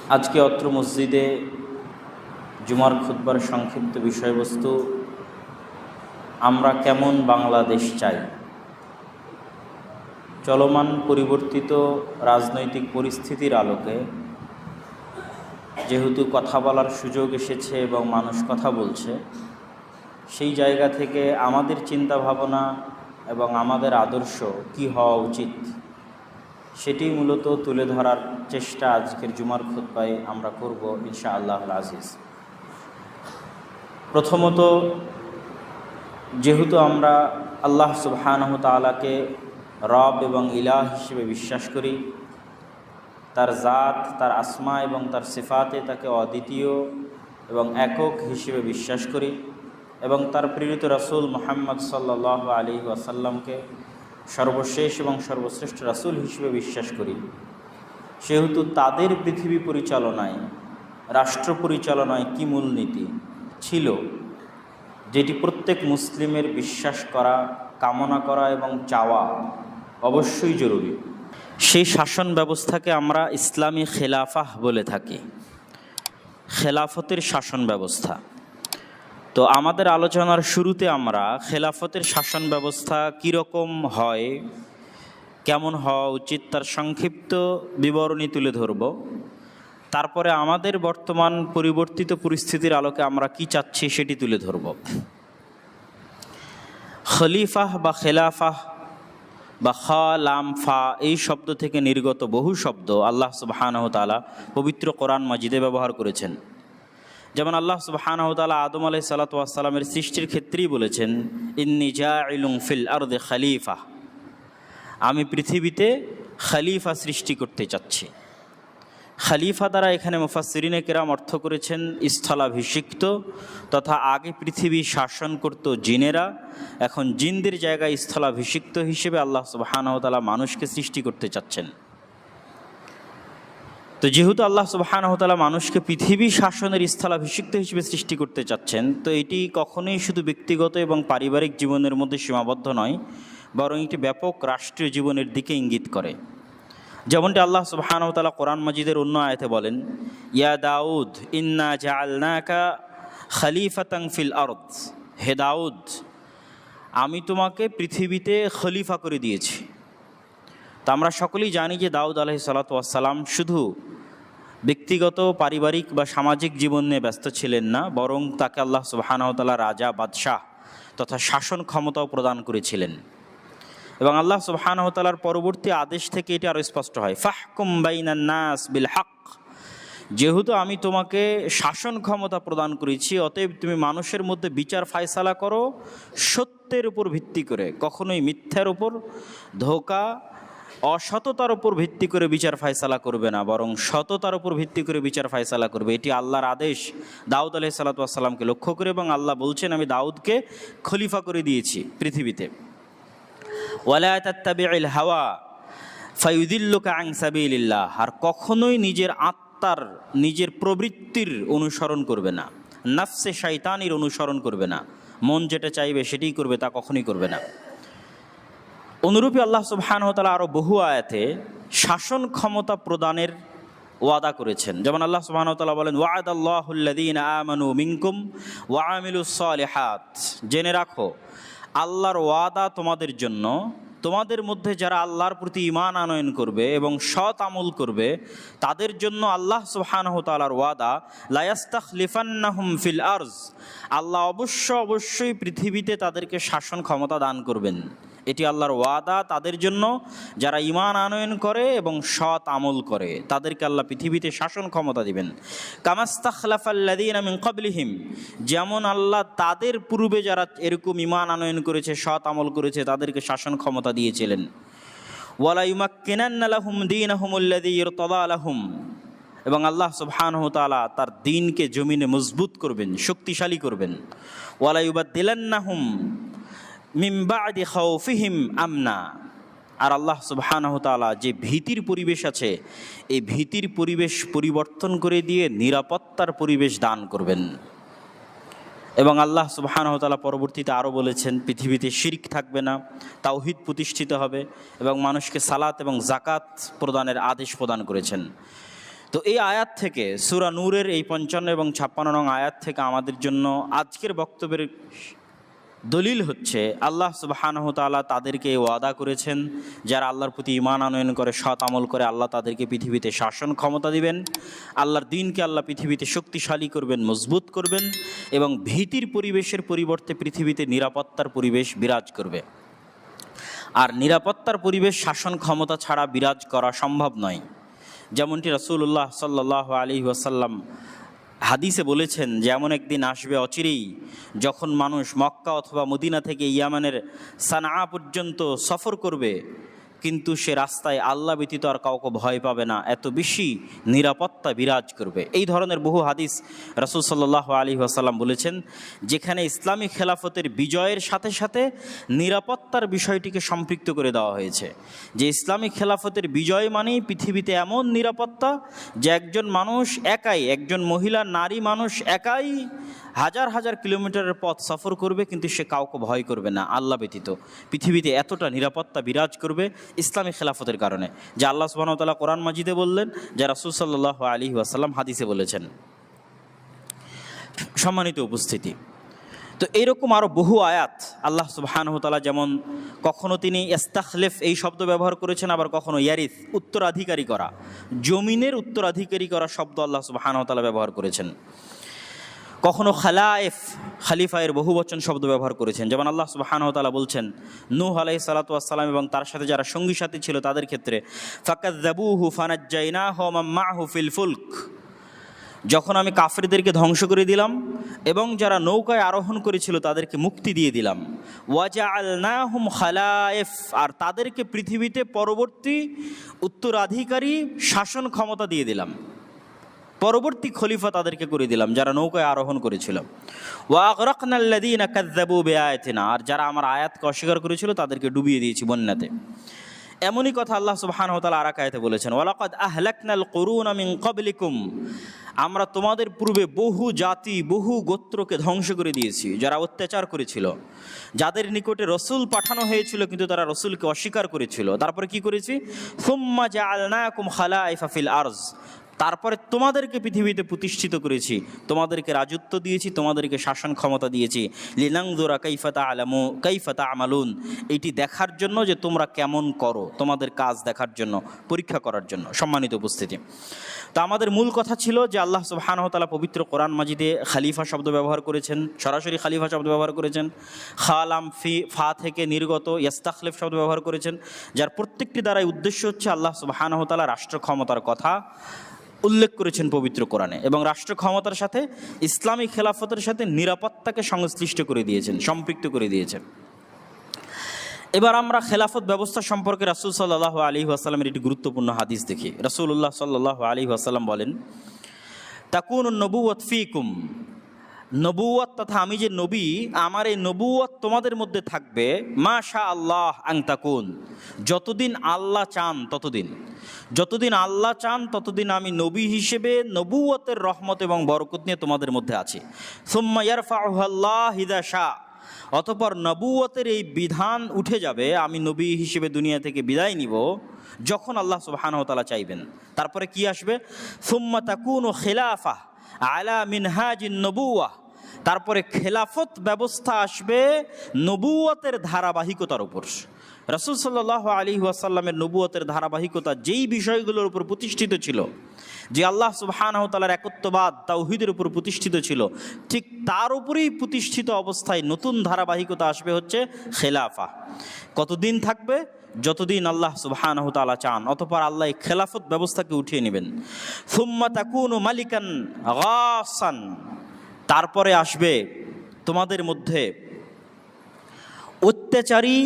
আজকে অত্র মসজিদে জুমার খুতবার সংক্ষিপ্ত বিষয়বস্তু, আমরা কেমন বাংলাদেশ চাই। চলমান পরিবর্তিত রাজনৈতিক পরিস্থিতির আলোকে যেহেতু কথা বলার সুযোগ এসেছে এবং মানুষ কথা বলছে, সেই জায়গা থেকে আমাদের চিন্তা ভাবনা এবং আমাদের আদর্শ কি হওয়া উচিত সেটি মূলত তুলে ধরার চেষ্টা আজকের জুমার খুতবায় আমরা করব ইনশাআল্লাহ আজিজ। প্রথমত, যেহেতু আমরা আল্লাহ সুবহানাহু তাআলাকে রব এবং ইলাহ হিসেবে বিশ্বাস করি, তার জাত, তার আসমা এবং তার সিফাতে তাকে অদ্বিতীয় এবং একক হিসেবে বিশ্বাস করি এবং তার প্রেরিত রাসূল মুহাম্মদ সাল্লাল্লাহু আলাইহি ওয়াসাল্লামকে সর্বশেষ এবং সর্বশ্রেষ্ঠ রাসূল হিসেবে বিশ্বাস করি, সেহেতু তাদের পৃথিবী পরিচালনায়, রাষ্ট্র পরিচালনায় কী মূলনীতি ছিল যেটি প্রত্যেক মুসলিমের বিশ্বাস করা, কামনা করা এবং চাওয়া অবশ্যই জরুরি, সেই শাসন ব্যবস্থাকে আমরা ইসলামী খেলাফাহ বলে থাকি, খেলাফতের শাসন ব্যবস্থা। তো আমাদের আলোচনার শুরুতে আমরা খেলাফতের শাসন ব্যবস্থা কীরকম হয়, কেমন হওয়া উচিত তার সংক্ষিপ্ত বিবরণী তুলে ধরব। তারপরে আমাদের বর্তমান পরিবর্তিত পরিস্থিতির আলোকে আমরা কি চাচ্ছি সেটি তুলে ধরব। খলিফাহ বা খেলাফাহ বা খা লাম ফা এই শব্দ থেকে নির্গত বহু শব্দ আল্লাহ সুবহানাহু তাআলা পবিত্র কোরআন মাজিদে ব্যবহার করেছেন। যেমন আল্লাহ সুবহানাহু তাআলা আদম আলাইহিস সালাতু ওয়াস সালামের সৃষ্টির ক্ষেত্রেই বলেছেন, ইন্নী জাইলুন ফিল আরদি খলিফা, আমি পৃথিবীতে খলিফা সৃষ্টি করতে চাচ্ছি। খলিফা দ্বারা এখানে মুফাসসিরিনে কেরাম অর্থ করেছেন স্থলাভিষিক্ত, তথা আগে পৃথিবী শাসন করত জিনেরা, এখন জিনদের জায়গায় স্থলাভিষিক্ত হিসেবে আল্লাহ সুবহানাহু ওয়া তাআলা মানুষকে সৃষ্টি করতে চাচ্ছেন। তো যেহেতু আল্লাহ সুবহানাহু ওয়া তাআলা মানুষকে পৃথিবী শাসনের স্থলাভিষিক্ত হিসেবে সৃষ্টি করতে চাচ্ছেন, তো এটি কখনোই শুধু ব্যক্তিগত এবং পারিবারিক জীবনের মধ্যে সীমাবদ্ধ নয়, বরং একটি ব্যাপক রাষ্ট্রীয় জীবনের দিকে ইঙ্গিত করে। যেমনটি আল্লাহ সুবহানাহু ওয়া তাআলা কোরআন মাজিদের অন্য আয়াতে বলেন, ইয়া দাউদ ইন্না জাআলনাকা খলিফাতান ফিল আরদ, হে দাউদ, আমি তোমাকে পৃথিবীতে খলিফা করে দিয়েছি। তা আমরা সকলেই জানি যে দাউদ আলাইহিস সালাতু ওয়াস সালাম শুধু ব্যক্তিগত, পারিবারিক বা সামাজিক জীবন নিয়ে ব্যস্ত ছিলেন না, বরং তাকে আল্লাহ সুবহানাহু ওয়া তাআলা রাজা, বাদশাহ তথা শাসন ক্ষমতাও প্রদান করেছিলেন। এবং আল্লাহ সুবহানাহু ওয়া তাআলার পরবর্তী আদেশ থেকে এটি আরও স্পষ্ট হয়, ফাহকুম বাইনান নাস বিল হক, যেহেতু আমি তোমাকে শাসন ক্ষমতা প্রদান করেছি, অতএব তুমি মানুষের মধ্যে বিচার ফায়সালা করো সত্যের উপর ভিত্তি করে, কখনোই মিথ্যার উপর, ধোঁকা, অসততার উপর ভিত্তি করে বিচার ফায়সালা করবে না, বরং সততার উপর ভিত্তি করে বিচার ফায়সালা করবে। এটি আল্লাহর আদেশ দাউদ আলাইহিস সালাতু ওয়াস সালামকে লক্ষ্য করে, এবং আল্লাহ বলছেন, আমি দাউদকে খলিফা করে দিয়েছি পৃথিবীতে। ওয়ালা তাত্তাবিউল হাওয়া ফায়ুদিল্লুকা আন সাবিলিল্লাহ, আর কখনোই নিজের আত্মার, নিজের প্রবৃত্তির অনুসরণ করবে না, নফসে শয়তানির অনুসরণ করবে না, মন যেটা চাইবে সেটাই করবে, তা কখনোই করবে না। অনুরূপী আল্লাহ সুবহানাহু ওয়া তাআলা আরও বহু আয়াতে শাসন ক্ষমতা প্রদানের ওয়াদা করেছেন। যেমন আল্লাহ সুবহানাহু ওয়া তাআলা বলেন, ওয়া'আদাল্লাহুল্লাযীনা আমানু মিনকুম ওয়া আমিলুস সালিহাত, জেনে রাখো আল্লাহর ওয়াদা তোমাদের জন্য, তোমাদের মধ্যে যারা আল্লাহর প্রতি ঈমান আনয়ন করবে এবং সৎ আমল করবে, তাদের জন্য আল্লাহ সুবহানাহু ওয়া তাআলার ওয়াদা, লা ইস্তাখলিফান্নাহুম ফিল আরজ, আল্লাহ অবশ্যই পৃথিবীতে তাদেরকে শাসন ক্ষমতা দান করবেন। এটি আল্লাহর ওয়াদা তাদের জন্য যারা ঈমান আনয়ন করে এবং সৎ আমল করে, তাদেরকে আল্লাহ পৃথিবীতে শাসন ক্ষমতা দিবেন। কামাস্তাখলাফাল্লাযীনা মিন ক্বাবলিহিম, যেমন আল্লাহ তাদের পূর্বে যারা এরকম ঈমান আনয়ন করেছে, সৎ আমল করেছে, তাদেরকে শাসন ক্ষমতা দিয়েছিলেন। ওয়ালা ইউমাক্কিনান্না লাহুম দীনাহুমুল্লাযী ইরতাদা লাহুম, এবং আল্লাহ সুবহানাহু ওয়া তাআলা তার দ্বীনকে জমিনে মজবুত করবেন, শক্তিশালী করবেন। ওয়ালা ইউবাদদিলান্নাহুম মিন বা'দি খাউফিহিম আমনা, আর আল্লাহ সুবহানাহু ওয়া তাআলা যে ভীতির পরিবেশ আছে, এই ভীতির পরিবেশ পরিবর্তন করে দিয়ে নিরাপত্তার পরিবেশ দান করবেন। এবং আল্লাহ সুবহানাহু ওয়া তাআলা পরবর্তীতে আরও বলেছেন, পৃথিবীতে শিরক থাকবে না, তাওহীদ প্রতিষ্ঠিত হবে, এবং মানুষকে সালাত এবং যাকাত প্রদানের আদেশ প্রদান করেছেন। তো এই আয়াত থেকে, সূরা নূরের এই 55 এবং 56 নং আয়াত থেকে আমাদের জন্য আজকের বক্তব্যের দলিল হচ্ছে আল্লাহ সুবহানাহু ওয়া তাআলা তাদেরকে ওয়াদা করেছেন, যারা আল্লাহর প্রতি ঈমান আনয়ন করে, সৎ আমল করে, আল্লাহ তাদেরকে পৃথিবীতে শাসন ক্ষমতা দিবেন, আল্লাহর দ্বীনকে আল্লাহ পৃথিবীতে শক্তিশালী করবেন, মজবুত করবেন, এবং ভীতির পরিবেশের পরিবর্তে পৃথিবীতে নিরাপত্তার পরিবেশ বিরাজ করবে। আর নিরাপত্তার পরিবেশ শাসন ক্ষমতা ছাড়া বিরাজ করা সম্ভব নয়। যেমনটি রাসূলুল্লাহ সাল্লাল্লাহু আলাইহি ওয়াসাল্লাম হাদিসে বলেছেন যে এমন একদিন আসবে অচিরেই যখন মানুষ মক্কা অথবা মদিনা থেকে ইয়ামানের সানআ পর্যন্ত সফর করবে, কিন্তু সে রাস্তায় আল্লাহ ব্যতীত আর কাউকে ভয় পাবে না, এত বেশি নিরাপত্তা বিরাজ করবে। এই ধরনের বহু হাদিস রাসূল সাল্লাল্লাহু আলাইহি ওয়াসাল্লাম বলেছেন, যেখানে ইসলামী খেলাফতের বিজয়ের সাথে সাথে নিরাপত্তার বিষয়টিকে সম্পৃক্ত করে দেওয়া হয়েছে। যে ইসলামী খেলাফতের বিজয় মানেই পৃথিবীতে এমন নিরাপত্তা যে একজন মানুষ একাই, একজন মহিলা নারী মানুষ একাই হাজার হাজার কিলোমিটারের পথ সফর করবে, কিন্তু সে কাউকে ভয় করবে না আল্লাহ ব্যতীত। পৃথিবীতে এতটা নিরাপত্তা বিরাজ করবে ইসলামী খেলাফতের কারণে, যা আল্লাহ সুবহানাহু ওয়া তাআলা কোরআন মাজিদে বললেন, যা রাসূল সাল্লাল্লাহু আলাইহি ওয়াসাল্লাম হাদিসে বলেছেন। সম্মানিত উপস্থিতি, তো এইরকম আরও বহু আয়াত আল্লাহ সুবহানাহু ওয়া তাআলা, যেমন কখনো তিনি ইস্তাখলিফ এই শব্দ ব্যবহার করেছেন, আবার কখনো ইয়ারিস উত্তরাধিকারী করা, জমিনের উত্তরাধিকারী করা শব্দ আল্লাহ সুবহানাহু ওয়া তাআলা ব্যবহার করেছেন। কখনো খালায়েফ খালিফায়ের বহুবচন শব্দ ব্যবহার করেছেন, যেমন আল্লাহ সুবহানাহু ওয়া তাআলা বলছেন নূহ আলাইহিস সালাতু ওয়াস সালাম এবং তার সাথে যারা সঙ্গী সাথী ছিল তাদের ক্ষেত্রে, ফাকাযযাবুহু ফানাজ্জায়নাহু ওয়া মান মা'হু ফিল ফুলক, যখন আমি কাফেরদেরকে ধ্বংস করে দিলাম এবং যারা নৌকায় আরোহণ করেছিল তাদেরকে মুক্তি দিয়ে দিলাম, ওয়াজআলনাহুম খালায়েফ, আর তাদেরকে পৃথিবীতে পরবর্তী উত্তরাধিকারী শাসন ক্ষমতা দিয়ে দিলাম, পরবর্তী খলিফা তাদেরকে করে দিলাম যারা নৌকায় আরোহণ করেছিল। ওয়া আগরাকনাল্লাযীনা কাযযাবু বিআয়াতিনা, আর যারা আমার আয়াতকে অস্বীকার করেছিল তাদেরকে ডুবিয়ে দিয়েছি বন্যাতে। এমনই কথা আল্লাহ সুবহানাহু ওয়া তাআলা আর এক আয়াতে বলেছেন, ওয়ালাকাদ আহলাকনাল কুরুনা মিন ক্বাবলিকুম, আমরা তোমাদের পূর্বে বহু জাতি বহু গোত্রকে ধ্বংস করে দিয়েছি যারা অত্যাচার করেছিল, যাদের নিকটে রসুল পাঠানো হয়েছিল কিন্তু তারা রসুলকে অস্বীকার করেছিল। তারপরে কি করেছি, সুম্মা জাআলনাকুম খালাইফা ফিল আরজ, তারপরে তোমাদেরকে পৃথিবীতে প্রতিষ্ঠিত করেছি, তোমাদেরকে রাজত্ব দিয়েছি, তোমাদেরকে শাসন ক্ষমতা দিয়েছি, লিনানজুরা কাইফা তা'মালুন, এটি দেখার জন্য যে তোমরা কেমন করো, তোমাদের কাজ দেখার জন্য, পরীক্ষা করার জন্য। সম্মানিত উপস্থিতি, তো আমাদের মূল কথা ছিল যে আল্লাহ সুবহানাহু ওয়া তাআলা পবিত্র কোরআন মাজিদে খালিফা শব্দ ব্যবহার করেছেন, সরাসরি খালিফা শব্দ ব্যবহার করেছেন, খালাম ফা থেকে নির্গত ইস্তাখলিফ শব্দ ব্যবহার করেছেন, যার প্রত্যেকটি দ্বারাই উদ্দেশ্য হচ্ছে আল্লাহ সুবহানাহু ওয়া তাআলা রাষ্ট্র ক্ষমতার কথা উল্লেখ করেছেন পবিত্র কোরআনে, এবং রাষ্ট্র ক্ষমতার সাথে ইসলামী খেলাফতের সাথে নিরাপত্তাকে সংশ্লিষ্ট করে দিয়েছেন, সম্পৃক্ত করে দিয়েছেন। এবার আমরা খেলাফত ব্যবস্থা সম্পর্কে রাসূল সাল্লাল্লাহু আলাইহি ওয়াসাল্লামের একটি গুরুত্বপূর্ণ হাদিস দেখি। রাসূলুল্লাহ সাল্লাল্লাহু আলাইহি ওয়াসাল্লাম বলেন, তাকুনুন নবুওয়াত ফীকুম, নবুওয়াত তথা আমি যে নবী, আমার এই নবুওয়াত তোমাদের মধ্যে থাকবে মাশা আল্লাহ আন তাকুন, যতদিন আল্লাহ চান ততদিন, যতদিন আল্লাহ চান ততদিন আমি নবী হিসেবে নবুওয়াতের রহমত এবং বরকত নিয়ে তোমাদের মধ্যে আছি। সুম্মা ইয়ারফাউহু আল্লাহ ইযা শা, অতঃপর নবুওয়াতের এই বিধান উঠে যাবে, আমি নবী হিসেবে দুনিয়া থেকে বিদায় নিব যখন আল্লাহ সুবহানাহু ওয়া তাআলা চাইবেন। তারপরে কি আসবে, সুম্মা তাকুনু খিলাফা আলা মিনহাজিন নবুওয়াহ, তারপরে খেলাফত ব্যবস্থা আসবে নবুওয়াতের ধারাবাহিকতার উপর। রাসূল সাল্লাল্লাহু আলাইহি ওয়াসাল্লামের নবুওয়াতের ধারাবাহিকতা যেই বিষয়গুলোর উপর প্রতিষ্ঠিত ছিল, যে আল্লাহ সুবহানাহু ওয়া তাআলার একত্ববাদ তাওহীদের উপর প্রতিষ্ঠিত ছিল, ঠিক তার উপরেই প্রতিষ্ঠিত অবস্থায় নতুন ধারাবাহিকতা আসবে হচ্ছে খেলাফা। কতদিন থাকবে, যতদিন আল্লাহ সুবহানাহু ওয়া তাআলা চান, অতঃপর আল্লাহ এই খেলাফত ব্যবস্থাকে উঠিয়ে নেবেন। সুম্মা তাকুনু মালিকান গাসান, তারপরে আসবে তোমাদের মধ্যে অত্যাচারী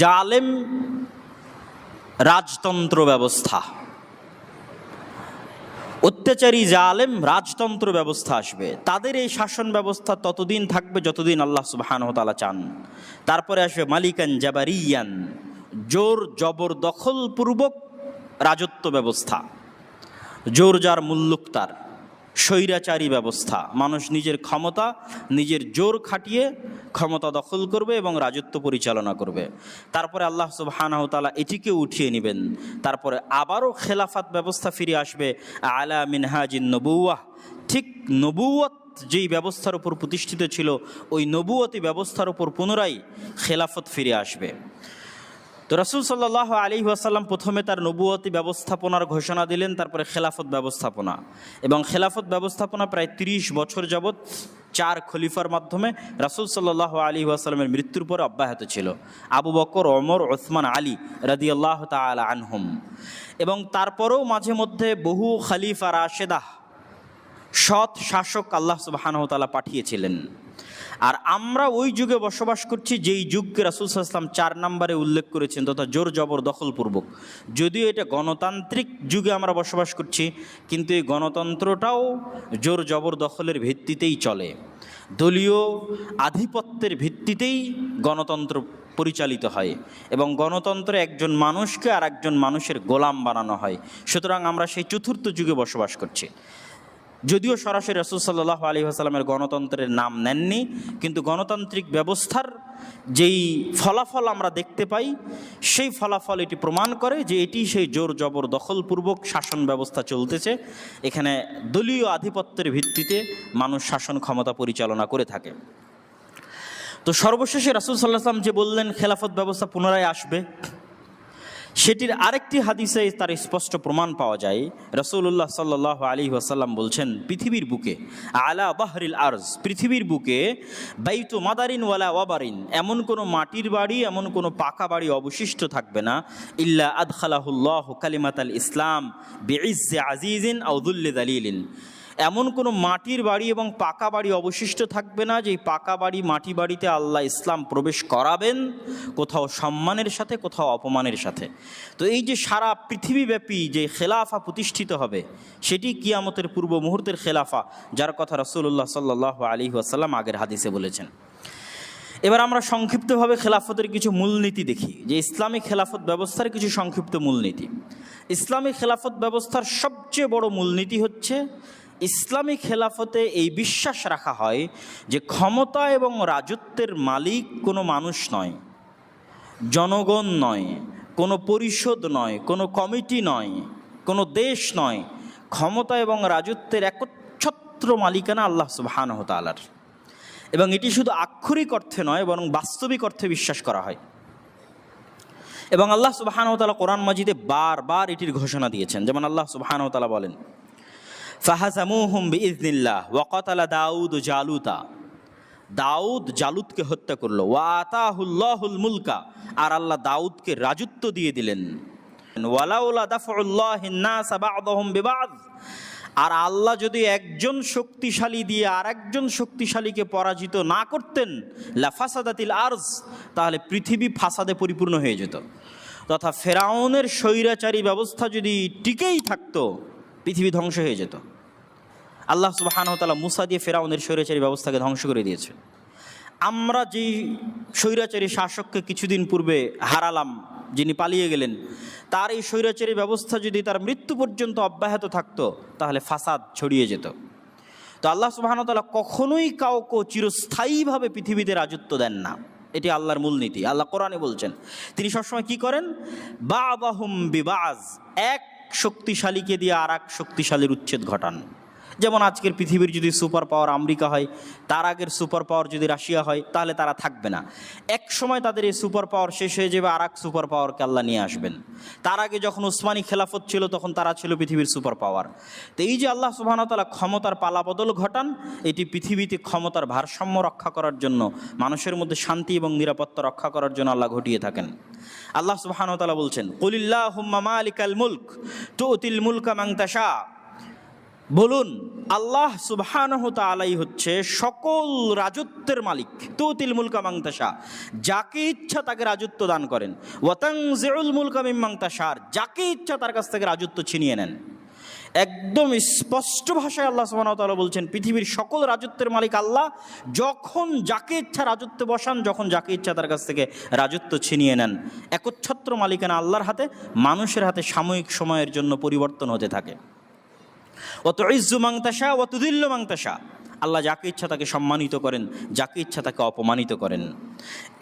জালেম রাজতন্ত্র ব্যবস্থা, অত্যাচারী জালেম রাজতন্ত্র ব্যবস্থা আসবে। তাদের এই শাসন ব্যবস্থা ততদিন থাকবে যতদিন আল্লাহ সুবহানাহু ওয়া তাআলা চান। তারপরে আসবে মালিকান জাবারিয়ান, জোর জবরদখল পূর্বক রাজত্ব ব্যবস্থা, জোর যার মুল্লুক তার, স্বৈরাচারী ব্যবস্থা। মানুষ নিজের ক্ষমতা, নিজের জোর খাটিয়ে ক্ষমতা দখল করবে এবং রাজত্ব পরিচালনা করবে। তারপরে আল্লাহ সুবহানাহু ওয়া তাআলা এটিকে উঠিয়ে নেবেন। তারপরে আবারও খেলাফত ব্যবস্থা ফিরে আসবে আলা মিনহাজিন নবুওয়াহ। ঠিক নবুয়ত যেই ব্যবস্থার উপর প্রতিষ্ঠিত ছিল, ওই নবুয়তি ব্যবস্থার উপর পুনরায় খেলাফত ফিরে আসবে। তো রাসূল সাল্লাল্লাহু আলাইহি ওয়াসাল্লাম প্রথমে তার নবুয়তি ব্যবস্থাপনার ঘোষণা দিলেন, তারপরে খেলাফত ব্যবস্থাপনা। এবং খেলাফত ব্যবস্থাপনা প্রায় ৩০ বছর যাবৎ 4 খলিফার মাধ্যমে রাসূল সাল্লাল্লাহু আলাইহি ওয়াসাল্লামের মৃত্যুর পরে অব্যাহত ছিল। আবু বকর, ওমর, ওসমান, আলী রাদিয়াল্লাহু তাআলা আনহুম। এবং তারপরেও মাঝে মধ্যে বহু খলিফা রাশেদাহ, সৎ শাসক আল্লাহ সুবহানাহু ওয়া তাআলা পাঠিয়েছিলেন। আর আমরা ওই যুগে বসবাস করছি যেই যুগকে রাসূল সাল্লাল্লাহু আলাইহি ওয়াসাল্লাম 4 নম্বরে উল্লেখ করেছেন, তথা জোর জবর দখলপূর্বক। যদিও এটা গণতান্ত্রিক যুগে আমরা বসবাস করছি, কিন্তু এই গণতন্ত্রটাও জোর জবর দখলের ভিত্তিতেই চলে। দলীয় আধিপত্যের ভিত্তিতেই গণতন্ত্র পরিচালিত হয় এবং গণতন্ত্রে একজন মানুষকে আর একজন মানুষের গোলাম বানানো হয়। সুতরাং আমরা সেই চতুর্থ যুগে বসবাস করছি। যদিও সরাসরি রাসূল সাল্লাল্লাহু আলাইহি ওয়াসাল্লামের গণতন্ত্রের নাম নেননি, কিন্তু গণতান্ত্রিক ব্যবস্থার যেই ফলাফল আমরা দেখতে পাই, সেই ফলাফল এটি প্রমাণ করে যে এটি সেই জোর জবর দখলপূর্বক শাসন ব্যবস্থা চলতেছে। এখানে দলীয় আধিপত্যের ভিত্তিতে মানুষ শাসন ক্ষমতা পরিচালনা করে থাকে। তো সর্বশেষে রাসূল সাল্লাল্লাহু আলাইহি ওয়াসাল্লাম যে বললেন খেলাফত ব্যবস্থা পুনরায় আসবে, সেটির আরেকটি হাদিসে তার স্পষ্ট প্রমাণ পাওয়া যায়। রাসূলুল্লাহ সাল্লাল্লাহু আলাইহি ওয়াসাল্লাম বলছেন, পৃথিবীর বুকে আলা বাহরিল আরজ, পৃথিবীর বুকে বাইতু মাদারিন ওয়ালা ওয়াবারিন, এমন কোনো মাটির বাড়ি, এমন কোনো পাকা বাড়ি অবশিষ্ট থাকবে না, ইল্লা আদখালাহুল্লাহু কালিমাতাল ইসলাম বিইজ্জি আজিজিন আও যুল্লি যালিলিন। এমন কোনো মাটির বাড়ি এবং পাকা বাড়ি অবশিষ্ট থাকবে না যেই পাকা বাড়ি, মাটি বাড়িতে আল্লাহ ইসলাম প্রবেশ করাবেন, কোথাও সম্মানের সাথে, কোথাও অপমানের সাথে। তো এই যে সারা পৃথিবীব্যাপী যে খেলাফা প্রতিষ্ঠিত হবে, সেটি কিয়ামতের পূর্ব মুহূর্তের খেলাফা, যার কথা রাসূলুল্লাহ সাল্লাল্লাহু আলাইহি ওয়াসাল্লাম আগের হাদিসে বলেছেন। এবার আমরা সংক্ষিপ্তভাবে খেলাফতের কিছু মূলনীতি দেখি, যে ইসলামী খেলাফত ব্যবস্থার কিছু সংক্ষিপ্ত মূলনীতি। ইসলামী খেলাফত ব্যবস্থার সবচেয়ে বড় মূলনীতি হচ্ছে, ইসলামী খেলাফতে এই বিশ্বাস রাখা হয় যে ক্ষমতা এবং রাজত্বের মালিক কোনো মানুষ নয়, জনগণ নয়, কোনো পরিষদ নয়, কোনো কমিটি নয়, কোনো দেশ নয়। ক্ষমতা এবং রাজত্বের একচ্ছত্র মালিকানা আল্লাহ সুবহানাহু ওয়া তাআলার। এবং এটি শুধু আক্ষরিক অর্থে নয়, বরং বাস্তবিক অর্থে বিশ্বাস করা হয়। এবং আল্লাহ সুবহানাহু ওয়া তাআলা কোরআন মাজিদে বারবার এটির ঘোষণা দিয়েছেন। যেমন আল্লাহ সুবহানাহু ওয়া তাআলা বলেন, ফাহাজামুহুম বিইজনিল্লাহ ওয়া কাতালা দাউদ জালুতা, দাউদ জালুতকে হত্যা করলো, ওয়া আতাহুল্লাহুল মুলকা, আর আল্লাহ দাউদকে রাজত্ব দিয়ে দিলেন। ওয়ালাউলা দাফউল্লাহিন নাস বা'দহুম বিবা'দ, আর আল্লাহ যদি একজন শক্তিশালী দিয়ে আর একজন শক্তিশালীকে পরাজিত না করতেন, লাফাসাদাতিল আরজ, তাহলে পৃথিবী ফাসাদে পরিপূর্ণ হয়ে যেত। তথা ফেরাউনের স্বৈরাচারী ব্যবস্থা যদি টিকেই থাকতো, পৃথিবী ধ্বংস হয়ে যেত। আল্লাহ সুবহানাহু ওয়া তাআলা মুসা দিয়ে ফেরাউনের স্বৈরাচারী ব্যবস্থাকে ধ্বংস করে দিয়েছে। আমরা যেই স্বৈরাচারী শাসককে কিছুদিন পূর্বে হারালাম, যিনি পালিয়ে গেলেন, তার এই স্বৈরাচারী ব্যবস্থা যদি তার মৃত্যু পর্যন্ত অব্যাহত থাকতো, তাহলে ফাসাদ ছড়িয়ে যেত। তো আল্লাহ সুবহানাহু ওয়া তাআলা কখনোই কাউকে চিরস্থায়ীভাবে পৃথিবীতে রাজত্ব দেন না। এটি আল্লাহর মূলনীতি। আল্লাহ কোরআনে বলছেন, তিনি সবসময় কি করেন, বা'দাহুম বিবা'জ, এক শক্তিশালীকে দিয়ে আর এক শক্তিশালীর উচ্ছেদ ঘটান। যেমন আজকের পৃথিবীর যদি সুপার পাওয়ার আমেরিকা হয়, তার আগের সুপার পাওয়ার যদি রাশিয়া হয়, তাহলে তারা থাকবে না। এক সময় তাদের এই সুপার পাওয়ার শেষ হয়ে যাবে, আর এক সুপার পাওয়ারকে আল্লাহ নিয়ে আসবেন। তার আগে যখন উসমানী খেলাফত ছিল, তখন তারা ছিল পৃথিবীর সুপার পাওয়ার। তো এই যে আল্লাহ সুবহানাহু ওয়া তাআলা ক্ষমতার পালাবদল ঘটান, এটি পৃথিবীতে ক্ষমতার ভারসাম্য রক্ষা করার জন্য, মানুষের মধ্যে শান্তি এবং নিরাপত্তা রক্ষা করার জন্য আল্লাহ ঘটিয়ে থাকেন। আল্লাহ সুবহানাহু ওয়া তাআলা বলছেন, কুলিল্লাহুম্মা মালিকাল মুলক তুতিল মুলকা মান তাশা, বলুন আল্লাহ সুবহানাহু ওয়া তাআলাই হচ্ছে সকল রাজত্বের মালিক। তুতিল মুলকা মান তাশা, যাকে ইচ্ছা তাকে রাজত্ব দান করেন। ওয়া তানজিউল মুলকা মিম্মান তাশা, যাকে ইচ্ছা তার কাছ থেকে রাজত্ব ছিনিয়ে নেন। একদম স্পষ্ট ভাষায় আল্লাহ সুবহানাহু ওয়া তাআলা বলছেন, পৃথিবীর সকল রাজত্বের মালিক আল্লাহ। যখন যাকে ইচ্ছা রাজত্বে বসান, যখন যাকে ইচ্ছা তার কাছ থেকে রাজত্ব ছিনিয়ে নেন। একচ্ছত্র মালিকানা আল্লাহর হাতে, মানুষের হাতে সাময়িক সময়ের জন্য পরিবর্তন হতে থাকে। ওয়া তুইজ্জু মান তাশা ওয়া তুযিল্লু মান তাশা, আল্লাহ যাকে ইচ্ছা তাকে সম্মানিত করেন, যাকে ইচ্ছা তাকে অপমানিত করেন।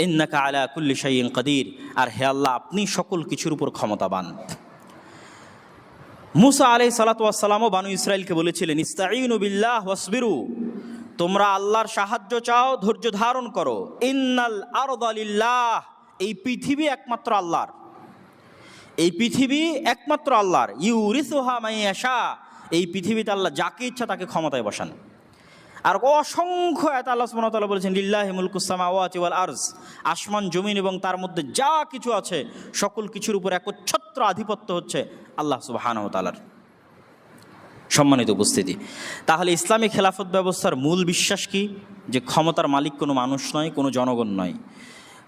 ইন্নাকা আলা কুল্লি শাইইন কাদির, আর হে আল্লাহ আপনি সকল কিছুর উপর ক্ষমতাবান। মুসা আলাইহিস সালাতু ওয়াস সালামও বানু ইসরাইলকে বলেছিলেন, ইস্তাঈনু বিল্লাহ ওয়াসবিরু, তোমরা আল্লাহর সাহায্য চাও, ধৈর্য ধারণ করো। ইন্নাল আরদা লিল্লাহ, এই পৃথিবী একমাত্র আল্লাহর, এই পৃথিবী একমাত্র আল্লাহর। ইউরিসুহা মান ইয়াশা, এই পৃথিবীতে আল্লাহ যাকে ইচ্ছা তাকে ক্ষমতায় বসান। আর অসংখ্য আয়াত আল্লাহ সুবহানাহু ওয়া তাআলা বলেছেন, লিল্লাহি মুলকুস সামাওয়াতি ওয়াল আরজ, আসমান জমিন এবং তার মধ্যে যা কিছু আছে সকল কিছুর উপর একচ্ছত্র আধিপত্য হচ্ছে আল্লাহ সুবহানাহু ওয়া তাআলার। সম্মানিত উপস্থিতি, তাহলে ইসলামী খেলাফত ব্যবস্থার মূল বিশ্বাস কি? যে ক্ষমতার মালিক কোনো মানুষ নয়, কোনো জনগণ নয়।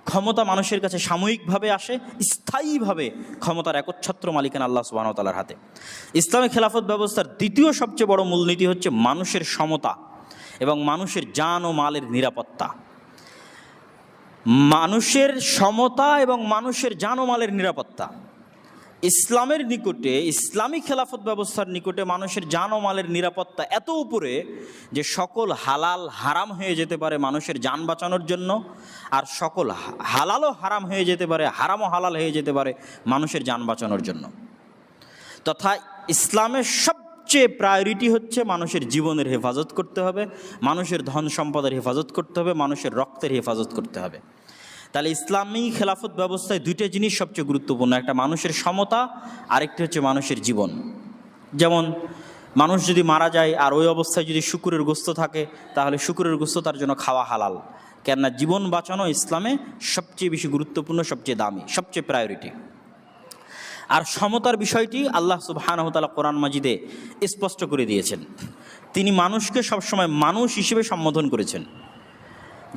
ক্ষমতা মানুষের কাছে সাময়িকভাবে আসে, স্থায়ীভাবে ক্ষমতার একচ্ছত্র মালিকানা আল্লাহ সুবহানাহু ওয়া তাআলার হাতে। ইসলামী খেলাফত ব্যবস্থার দ্বিতীয় সবচেয়ে বড় মূলনীতি হচ্ছে মানুষের সমতা এবং মানুষের জান ও মালের নিরাপত্তা। মানুষের সমতা এবং মানুষের জান ও মালের নিরাপত্তা। ইসলামের নিকটে, ইসলামী খেলাফত ব্যবস্থার নিকটে মানুষের জান ও মালের নিরাপত্তা এত উপরে যে সকল হালাল হারাম হয়ে যেতে পারে মানুষের জান বাঁচানোর জন্য, আর সকল হালালও হারাম হয়ে যেতে পারে, হারামও হালাল হয়ে যেতে পারে মানুষের জান বাঁচানোর জন্য। তথা ইসলামের সবচেয়ে প্রায়োরিটি হচ্ছে মানুষের জীবনের হেফাজত করতে হবে, মানুষের ধন সম্পদের হেফাজত করতে হবে, মানুষের রক্তের হেফাজত করতে হবে। তাহলে ইসলামী খেলাফত ব্যবস্থায় দুইটা জিনিস সবচেয়ে গুরুত্বপূর্ণ, একটা মানুষের সমতা, আরেকটি হচ্ছে মানুষের জীবন। যেমন মানুষ যদি মারা যায় আর ওই অবস্থায় যদি শুকুরের গোস্ত থাকে, তাহলে শুকুরের গোস্ত তার জন্য খাওয়া হালাল। কেননা জীবন বাঁচানো ইসলামে সবচেয়ে বেশি গুরুত্বপূর্ণ, সবচেয়ে দামি, সবচেয়ে প্রায়োরিটি। আর সমতার বিষয়টি আল্লাহ সুবহানাহু ওয়া তাআলা কোরআন মাজিদে স্পষ্ট করে দিয়েছেন। তিনি মানুষকে সবসময় মানুষ হিসেবে সম্বোধন করেছেন।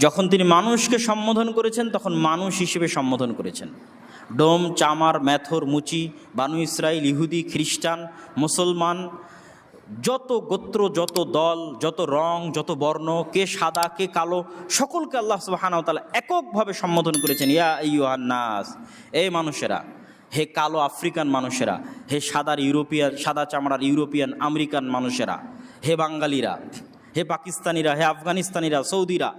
যখন তিনি মানুষকে সম্বোধন করেছেন তখন মানুষ হিসেবে সম্বোধন করেছেন। ডোম, চামার, মেথর, মুচি, বানু ইসরাইল, ইহুদি, খ্রিস্টান, মুসলমান, যত গোত্র, যত দল, যত রং, যত বর্ণ, কে সাদা কে কালো, সকলকে আল্লাহ সুবহানাহু ওয়া তাআলা এককভাবে সম্বোধন করেছেন। ইয়া আইয়ুহান নাস, এই মানুষেরা, হে কালো আফ্রিকান মানুষেরা, হে সাদা চামড়ার ইউরোপিয়ান আমেরিকান মানুষেরা, হে বাঙালিরা, হে পাকিস্তানিরা, হে আফগানিস্তানিরা, সৌদিরা,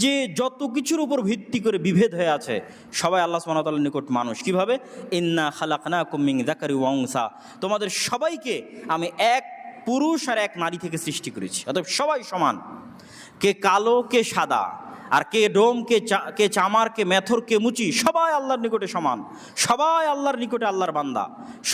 যে যত কিছুর উপর ভিত্তি করে বিভেদ হয়ে আছে সবাই আল্লাহ সুবহানাহু ওয়া তাআলার নিকট মানুষ। কিভাবে? ইন্না খালাকনাকুম মিন যাকারি ওয়া উনসা, তোমাদের সবাইকে আমি এক পুরুষ আর এক নারী থেকে সৃষ্টি করেছি, অতএব সবাই সমান। কে কালো কে সাদা, আর কে ডোম কে চামার, কে মেথর, কে মুচি, সবাই আল্লাহর নিকটে সমান। সবাই আল্লাহর নিকটে আল্লাহর বান্দা,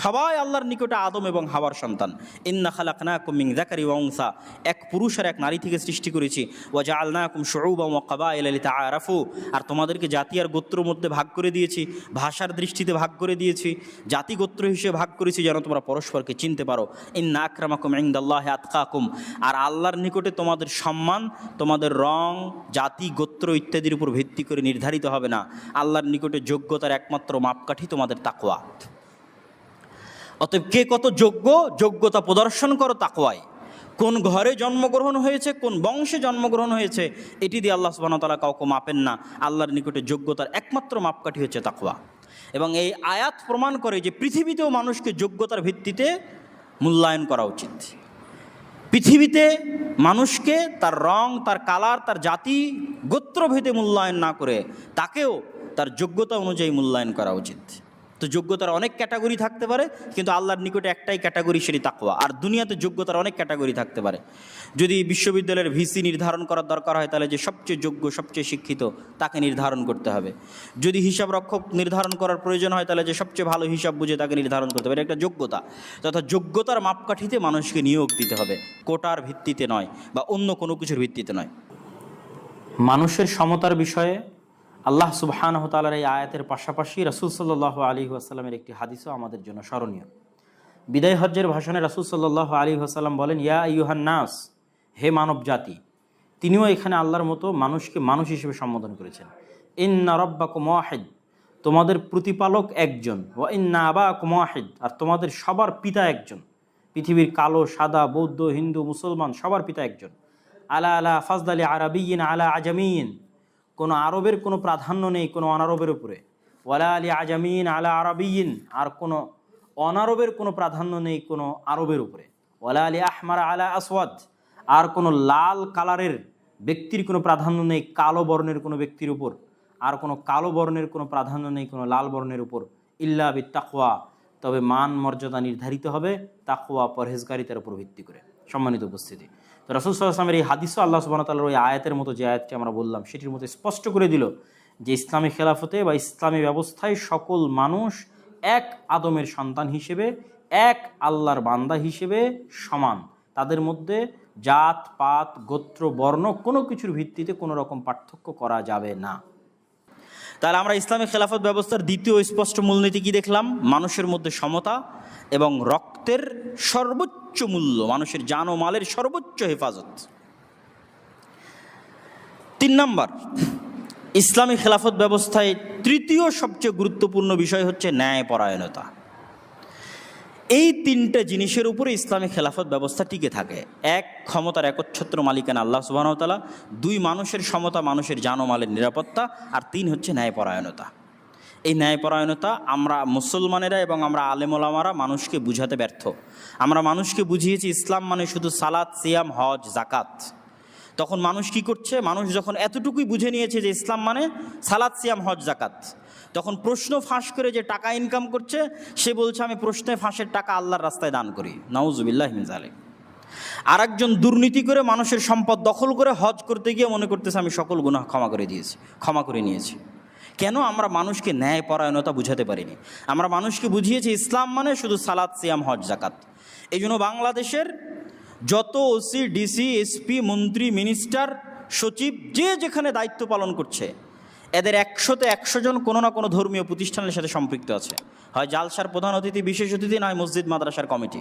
সবাই আল্লাহর নিকটে আদম এবং হাওয়ার সন্তান। ইন্না খালাকনাকুম মিন যাকারি ওয়া উনসা, এক পুরুষ আর এক নারী থেকে সৃষ্টি করেছি। ওয়া জাআলনাকুম শুউবান ওয়া ক্বাবাইলা লিতাআরাফু, আর তোমাদেরকে জাতি আর গোত্রের মধ্যে ভাগ করে দিয়েছি, ভাষার দৃষ্টিতে ভাগ করে দিয়েছি, জাতি গোত্র হিসেবে ভাগ করেছি যেন তোমরা পরস্পরকে চিনতে পারো। ইন্না আকরামাকুম ইনদাল্লাহি আতকাকুম, আর আল্লাহর নিকটে তোমাদের সম্মান তোমাদের রং, জাতি, গোত্র ইত্যাদির উপর ভিত্তি করে নির্ধারিত হবে না। আল্লাহর নিকটে যোগ্যতার একমাত্র মাপকাঠি তোমাদের তাকওয়া। অতএব কে কত যোগ্য, যোগ্যতা প্রদর্শন করো তাকওয়ায়। কোন ঘরে জন্মগ্রহণ হয়েছে, কোন বংশে জন্মগ্রহণ হয়েছে, এটি দিয়ে আল্লাহ সুবহানাহু ওয়া তাআলা কাউকে মাপেন না। আল্লাহর নিকটে যোগ্যতার একমাত্র মাপকাঠি হচ্ছে তাকওয়া। এবং এই আয়াত প্রমাণ করে যে পৃথিবীতেও মানুষকে যোগ্যতার ভিত্তিতে মূল্যায়ন করা উচিত। পৃথিবীতে মানুষকে তার রং, তার কালার, তার জাতি, গোত্রভেদে মূল্যায়ন না করে তাকেও তার যোগ্যতা অনুযায়ী মূল্যায়ন করা উচিত। তো যোগ্যতার অনেক ক্যাটাগরি থাকতে পারে, কিন্তু আল্লাহর নিকটে একটাই ক্যাটাগরি, সেটি তাকওয়া। আর দুনিয়াতে যোগ্যতার অনেক ক্যাটাগরি থাকতে পারে। যদি বিশ্ববিদ্যালয়ের ভিসি নির্ধারণ করার দরকার হয়, তাহলে যে সবচেয়ে যোগ্য, সবচেয়ে শিক্ষিত তাকে নির্ধারণ করতে হবে। যদি হিসাব রক্ষক নির্ধারণ করার প্রয়োজন হয়, তাহলে যে সবচেয়ে ভালো হিসাব বুঝে তাকে নির্ধারণ করতে হবে। এটা একটা যোগ্যতা। তথা যোগ্যতার মাপকাঠিতে মানুষকে নিয়োগ দিতে হবে, কোটার ভিত্তিতে নয় বা অন্য কোনো কিছুর ভিত্তিতে নয়। মানুষের সমতার বিষয়ে আল্লাহ সুবহানাহু ওয়া তাআলার এই আয়াতের পাশাপাশি রাসূল সাল্লাল্লাহু আলাইহি ওয়াসাল্লামের একটি হাদিসও আমাদের জন্য স্মরণীয়। বিদায় হজ্জের ভাষণে রাসূল সাল্লাল্লাহু আলাইহি ওয়াসাল্লাম বলেন, ইয়া আইয়ুহান নাস, হে মানব জাতি। তিনিও এখানে আল্লাহর মতো মানুষকে মানুষ হিসেবে সম্বোধন করেছেন। ইন্না রাব্বাকুম ওয়াহিদ, তোমাদের প্রতিপালক একজন। ওয়া ইন্না আবাকুম ওয়াহিদ, আর তোমাদের সবার পিতা একজন। পৃথিবীর কালো, সাদা, বৌদ্ধ, হিন্দু, মুসলমান সবার পিতা একজন। আলা আলা ফাজদালি আরাবিয়িন আলা আজামিয়িন, কোনো আরবের কোনো প্রাধান্য নেই কোনো অনারবের উপরে। ওয়ালা আলি আজামিন আলা আরাবিয়িন, আর কোনো অনারবের কোনো প্রাধান্য নেই কোনো আরবের উপরে। ওয়ালা আলি আহমার আলা আসওয়াদ, আর কোনো লাল কালারের ব্যক্তির কোনো প্রাধান্য নেই কালো বর্ণের কোনো ব্যক্তির উপর, আর কোনো কালো বর্ণের কোনো প্রাধান্য নেই কোনো লাল বর্ণের উপর, ইল্লা বিত তাকওয়া, তবে মান মর্যাদা নির্ধারিত হবে তাকওয়া পরহেজগারিতার উপর ভিত্তি করে। সম্মানিত উপস্থিতি, তো রাসূল সাল্লাল্লাহু আলাইহি ওয়াসাল্লামের এই হাদিসও আল্লাহ সুবহানাহু ওয়া তাআলার ওই আয়াতের মতো, যে আয়াতটি আমরা বললাম সেটির মতো স্পষ্ট করে দিল যে ইসলামী খেলাফতে বা ইসলামী ব্যবস্থায় সকল মানুষ এক আদমের সন্তান হিসেবে, এক আল্লাহর বান্দা হিসেবে সমান। তাদের মধ্যে জাত পাত গোত্র বর্ণ কোনো কিছুর ভিত্তিতে কোনো রকম পার্থক্য করা যাবে না। তাহলে আমরা ইসলামী খেলাফত ব্যবস্থার দ্বিতীয় স্পষ্ট মূলনীতি কি দেখলাম? মানুষের মধ্যে সমতা এবং রক্তের সর্বোচ্চ মূল্য, মানুষের জান ও মালের সর্বোচ্চ হেফাজত। 3 নাম্বার, ইসলামী খেলাফত ব্যবস্থায় তৃতীয় সবচেয়ে গুরুত্বপূর্ণ বিষয় হচ্ছে ন্যায়পরায়ণতা। এই 3টে জিনিসের উপরে ইসলামী খেলাফত ব্যবস্থা টিকে থাকে। 1, ক্ষমতার একচ্ছত্র মালিকানা আল্লাহ সুবহানাহু ওয়া তাআলা। 2, মানুষের সমতা, মানুষের জান ও মালের নিরাপত্তা। আর 3 হচ্ছে ন্যায়পরায়ণতা। এই ন্যায়পরায়ণতা আমরা মুসলমানেরা এবং আমরা আলেম ওলামারা মানুষকে বুঝাতে ব্যর্থ। আমরা মানুষকে বুঝিয়েছি ইসলাম মানে শুধু সালাত, সিয়াম, হজ, জাকাত। তখন মানুষ কি করছে? মানুষ যখন এতটুকুই বুঝে নিয়েছে যে ইসলাম মানে সালাত, সিয়াম, হজ, জাকাত, তখন প্রশ্ন ফাঁস করে যে টাকা ইনকাম করছে, সে বলছে আমি প্রশ্নে ফাঁসের টাকা আল্লাহর রাস্তায় দান করি। নাউজুবিল্লাহি মিন যালিক। আর একজন দুর্নীতি করে মানুষের সম্পদ দখল করে হজ করতে গিয়ে মনে করতেছে আমি সকল গুনাহ ক্ষমা করে নিয়েছি। কেন? আমরা মানুষকে ন্যায়পরায়ণতা বুঝাতে পারিনি। আমরা মানুষকে বুঝিয়েছি ইসলাম মানে শুধু সালাত, সিয়াম, হজ, জাকাত। এই জন্য বাংলাদেশের যত ওসি, ডিসি, এসপি, মন্ত্রী, মিনিস্টার, সচিব, যে যেখানে দায়িত্ব পালন করছে, এদের 100তে 100 জন কোনো না কোনো ধর্মীয় প্রতিষ্ঠানের সাথে সম্পৃক্ত আছে। হয় জালসার প্রধান অতিথি, বিশেষ অতিথি, নয় মসজিদ মাদ্রাসার কমিটি।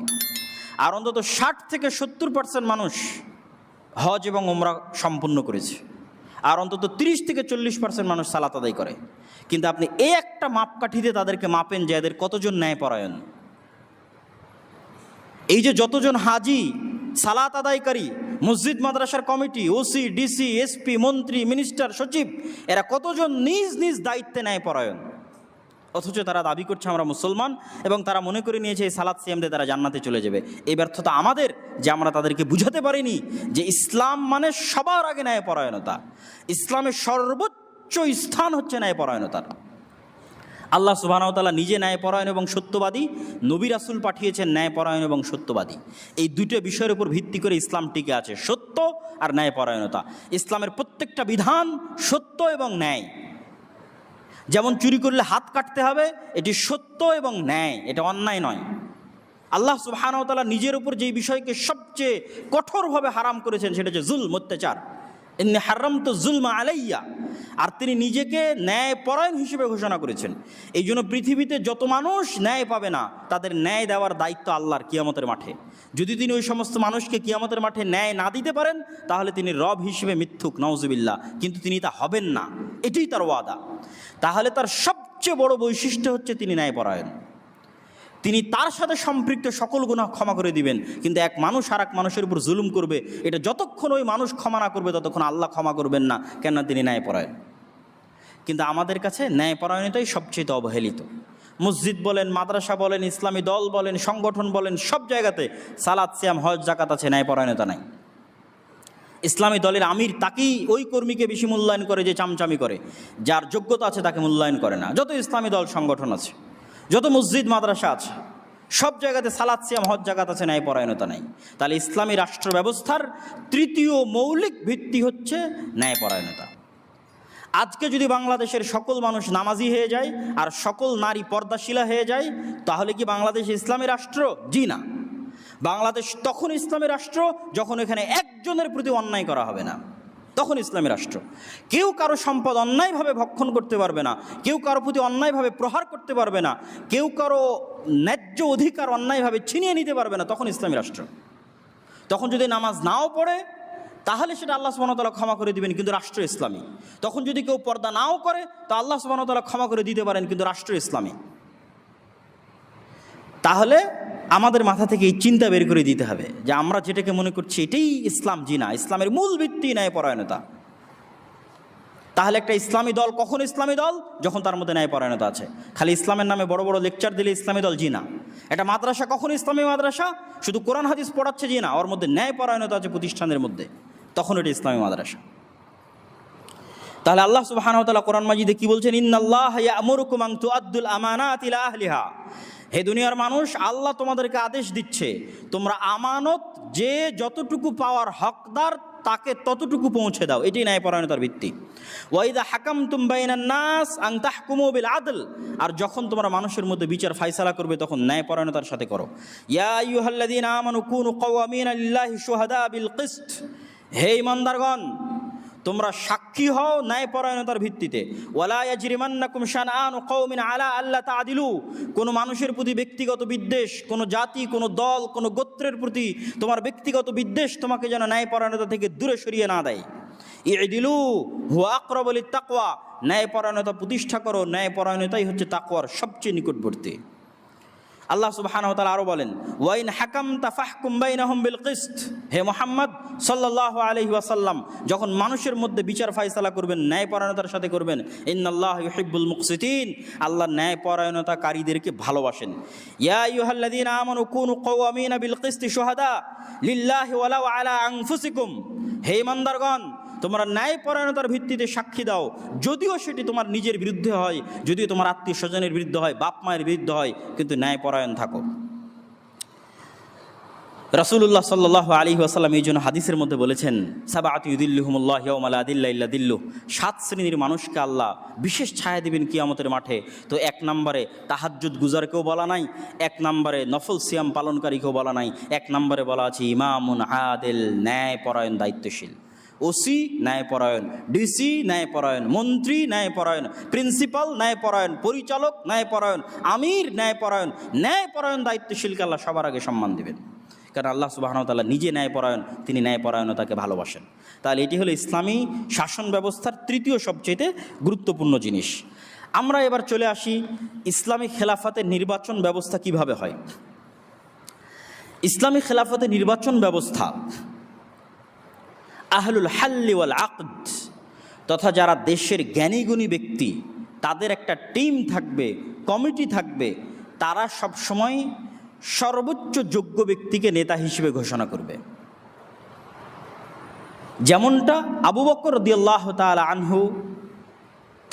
আর অন্তত 60 থেকে 70% মানুষ হজ এবং উমরা সম্পূর্ণ করেছে। আর অন্তত 30 থেকে 40% মানুষ সালাত আদায় করে। কিন্তু আপনি এই একটা মাপকাঠিতে তাদেরকে মাপেন যে এদের কতজন ন্যায়পরায়ণ। এই যে যতজন হাজি, সালাত আদায়কারী, মসজিদ মাদ্রাসার কমিটি, ওসি, ডিসি, এসপি, মন্ত্রী, মিনিস্টার, সচিব, এরা কতজন নিজ নিজ দায়িত্বে ন্যায়পরায়ণ। অথচ তারা দাবি করছে আমরা মুসলমান এবং তারা মনে করে নিয়েছে এই সালাত সিয়াম দিয়ে তারা জান্নাতে চলে যাবে। এই ব্যর্থতা আমাদের যে আমরা তাদেরকে বুঝাতে পারিনি যে ইসলাম মানে সবার আগে ন্যায়পরায়ণতা। ইসলামের সর্বোচ্চ স্থান হচ্ছে ন্যায়পরায়ণতার। আল্লাহ সুবহানাহু ওয়া তাআলা নিজে ন্যায়পরায়ণ এবং সত্যবাদী, নবী রাসূল পাঠিয়েছেন ন্যায়পরায়ণ এবং সত্যবাদী। এই দুটো বিষয়ের উপর ভিত্তি করে ইসলাম টিকে আছে, সত্য আর ন্যায়পরায়ণতা। ইসলামের প্রত্যেকটা বিধান সত্য এবং ন্যায়। যেমন চুরি করলে হাত কাটতে হবে, এটি সত্য এবং ন্যায়, এটা অন্যায় নয়। আল্লাহ সুবহানাহু ওয়া তাআলা নিজের উপর যেই বিষয়কে সবচেয়ে কঠোরভাবে হারাম করেছেন সেটা হচ্ছে জুলম, অত্যাচার। ইন্নী হারামতু যুলমা আলাইয়া। আর তিনি নিজেকে ন্যায়পরায়ণ হিসেবে ঘোষণা করেছেন। এই জন্য পৃথিবীতে যত মানুষ ন্যায় পাবে না, তাদের ন্যায় দেওয়ার দায়িত্ব আল্লাহর কিয়ামতের মাঠে। যদি তিনি ওই সমস্ত মানুষকে কিয়ামতের মাঠে ন্যায় না দিতে পারেন, তাহলে তিনি রব হিসেবে মিথ্যুক, নাউজুবিল্লাহ। কিন্তু তিনি তা হবেন না, এটাই তার ওয়াদা। তাহলে তার সবচেয়ে বড় বৈশিষ্ট্য হচ্ছে তিনি ন্যায়পরায়ণ। তিনি তার সাথে সম্পৃক্ত সকল গুনাহ ক্ষমা করে দিবেন। কিন্তু এক মানুষ আর এক মানুষের উপর জুলুম করবে, এটা যতক্ষণ ওই মানুষ ক্ষমা না করবে ততক্ষণ আল্লাহ ক্ষমা করবেন না, কেননা তিনি ন্যায়পরায়ণ। কিন্তু আমাদের কাছে ন্যায়পরায়ণতাই সবচেয়ে অবহেলিত। মসজিদ বলেন, মাদ্রাসা বলেন, ইসলামী দল বলেন, সংগঠন বলেন, সব জায়গাতে সালাত, সিয়াম, হজ, জাকাত আছে, ন্যায়পরায়ণতা নাই। ইসলামী দলের আমির তাকেই, ওই কর্মীকে বেশি মূল্যায়ন করে যে চামচামি করে, যার যোগ্যতা আছে তাকে মূল্যায়ন করে না। যত ইসলামী দল সংগঠন আছে, যত মসজিদ মাদ্রাসা আছে, সব জায়গাতে সালাত, সিয়াম, হজ, জাকাত আছে, ন্যায়পরায়ণতা নাই। তাহলে ইসলামী রাষ্ট্র ব্যবস্থার তৃতীয় মৌলিক ভিত্তি হচ্ছে ন্যায়পরায়ণতা। আজকে যদি বাংলাদেশের সকল মানুষ নামাজি হয়ে যায় আর সকল নারী পর্দাশীলা হয়ে যায়, তাহলে কি বাংলাদেশ ইসলামী রাষ্ট্র? জি না। বাংলাদেশ তখন ইসলামী রাষ্ট্র যখন এখানে একজনের প্রতি অন্যায় করা হবে না, তখন ইসলামী রাষ্ট্র। কেউ কারো সম্পদ অন্যায়ভাবে ভক্ষণ করতে পারবে না, কেউ কারো প্রতি অন্যায়ভাবে প্রহার করতে পারবে না, কেউ কারো ন্যায্য অধিকার অন্যায়ভাবে ছিনিয়ে নিতে পারবে না, তখন ইসলামী রাষ্ট্র। তখন যদি নামাজ নাও পড়ে তাহলে সেটা আল্লাহ সুবহানাহু ওয়া তাআলা ক্ষমা করে দিবেন, কিন্তু রাষ্ট্র ইসলামী। তখন যদি কেউ পর্দা নাও করে তো আল্লাহ সুবহানাহু ওয়া তাআলা ক্ষমা করে দিতে পারেন, কিন্তু রাষ্ট্র ইসলামী। তাহলে আমাদের মাথা থেকে এই চিন্তা বের করে দিতে হবে যে আমরা যেটাকে মনে করছি এটাই ইসলাম, জি না। ইসলামের মূল ভিত্তি ন্যায়পরায়ণতা। তাহলে একটা ইসলামী দল কখন ইসলামী দল? যখন তার মধ্যে ন্যায়পরায়ণতা আছে। খালি ইসলামের নামে বড় বড় লেকচার দিলে ইসলামী দল? জি না। এটা মাদ্রাসা কখন ইসলামী মাদ্রাসা? শুধু কোরআন হাদিস পড়াচ্ছে? জি না। ওর মধ্যে ন্যায়পরায়ণতা আছে প্রতিষ্ঠানের মধ্যে, তখন এটা ইসলামী মাদ্রাসা। তাহলে আল্লাহ সুবহানাহু ওয়া তাআলা কোরআন মাজিদে কি বলছেন? ইন্নাল্লাহা ইয়া'মুরুকুম আন তুআদ্দুল আমানাতি ইলা আহলিহা। হে দুনিয়ার মানুষ, আল্লাহ তোমাদেরকে আদেশ দিচ্ছে তোমরা আমানত যে যতটুকু পাওয়ার হকদার তাকে ততটুকু পৌঁছে দাও। এটাই ন্যায়পরায়ণতার ভিত্তি। ওয়াইদা হাকামতুম বাইনান নাস আন তাহকুমু বিল আদল। আর যখন তোমরা মানুষের মধ্যে বিচার ফায়সালা করবে তখন ন্যায়পরায়ণতার সাথে করো। ইয়া আইয়ুহাল্লাযীনা আমানু কুনু কাওয়ামিনা লিল্লাহি শুহাদা বিল কিসত। হে ঈমানদারগণ, তোমরা সাক্ষী হও ন্যায়পরায়ণতার ভিত্তিতে। ওয়ালা ইয়াজরিমান্নাকুম শানআনু কওমিন আলা আল্লা তা'দিলু। কোনো মানুষের প্রতি ব্যক্তিগত বিদ্বেষ, কোনো জাতি, কোনো দল, কোনো গোত্রের প্রতি তোমার ব্যক্তিগত বিদ্বেষ তোমাকে যেন ন্যায়পরায়ণতা থেকে দূরে সরিয়ে না দেয়। ই'দিলু হুয়া আকরাবু লিত-তাকওয়া। ন্যায়পরায়ণতা প্রতিষ্ঠা করো, ন্যায়পরায়ণতাই হচ্ছে তাকওয়ার সবচেয়ে নিকটবর্তী। আল্লাহ সুবহানাহু ওয়া তাআলা আরো বলেন, ওয়াইন হাকামতা ফাহকুম বাইনাহুম বিল কিসত। হে মুহাম্মদ সাল্লাল্লাহু আলাইহি ওয়াসাল্লাম, যখন মানুষের মধ্যে বিচার ফায়সালা করবেন ন্যায়পরায়ণতার সাথে করবেন। ইন্নাল্লাহা ইউহিব্বুল মুকসিতিন। আল্লাহ ন্যায়পরায়ণতাকারীদেরকে ভালোবাসেন। ইয়া আইয়ুহাল্লাযীনা আমানু কুনু কাওয়ামিনা বিল কিসতি শুহাদা লিল্লাহি ওয়ালাউ আলা আনফুসিকুম। হে ঈমানদারগণ, তোমরা ন্যায়পরায়ণতার ভিত্তিতে সাক্ষী দাও, যদিও সেটি তোমার নিজের বিরুদ্ধে হয়, যদিও তোমার আত্মীয় স্বজনের বিরুদ্ধে হয়, বাপ মায়ের বিরুদ্ধে হয়, কিন্তু ন্যায়পরায়ণ থাকো। রাসূলুল্লাহ সাল্লাল্লাহু আলাইহি ওয়াসাল্লাম এই জন্য হাদিসের মধ্যে বলেছেন, সাবআতু ইউদিল্লুহুমুল্লাহু ইয়াওমা লা দিল্লা ইল্লা দিল্লুহ। 7 শ্রেণীর মানুষকে আল্লাহ বিশেষ ছায়া দিবেন কিয়ামতের মাঠে। তো 1 নম্বরে তাহাজ্জুদ গুজারকেও বলা নাই, 1 নম্বরে নফল সিয়াম পালনকারীকেও বলা নাই, 1 নম্বরে বলা আছে ইমামুন আদিল, ন্যায়পরায়ণ দায়িত্বশীল। ওসি ন্যায়পরায়ণ, ডিসি ন্যায়পরায়ণ, মন্ত্রী ন্যায়পরায়ণ, প্রিন্সিপাল ন্যায়পরায়ণ, পরিচালক ন্যায়পরায়ণ, আমির ন্যায়পরায়ণ। ন্যায়পরায়ণ দায়িত্বশীলকে আল্লাহ সবার আগে সম্মান দেবেন, কারণ আল্লাহ সুবহানাহু ওয়া তাআলা নিজে ন্যায়পরায়ণ, তিনি ন্যায়পরায়ণতাকে ভালোবাসেন। তাহলে এটি হলো ইসলামী শাসন ব্যবস্থার তৃতীয় সবচেয়ে গুরুত্বপূর্ণ জিনিস। আমরা এবার চলে আসি ইসলামী খেলাফতের নির্বাচন ব্যবস্থা কিভাবে হয়। ইসলামী খেলাফতের নির্বাচন ব্যবস্থা আহলুল হাল্লি ওয়াল আকদ তথা যারা দেশের জ্ঞানীগুণী ব্যক্তি, তাদের একটা টিম থাকবে, কমিটি থাকবে, তারা সবসময় সর্বোচ্চ যোগ্য ব্যক্তিকে নেতা হিসেবে ঘোষণা করবে। যেমনটা আবু বকর রাদিয়াল্লাহু তাআলা আনহু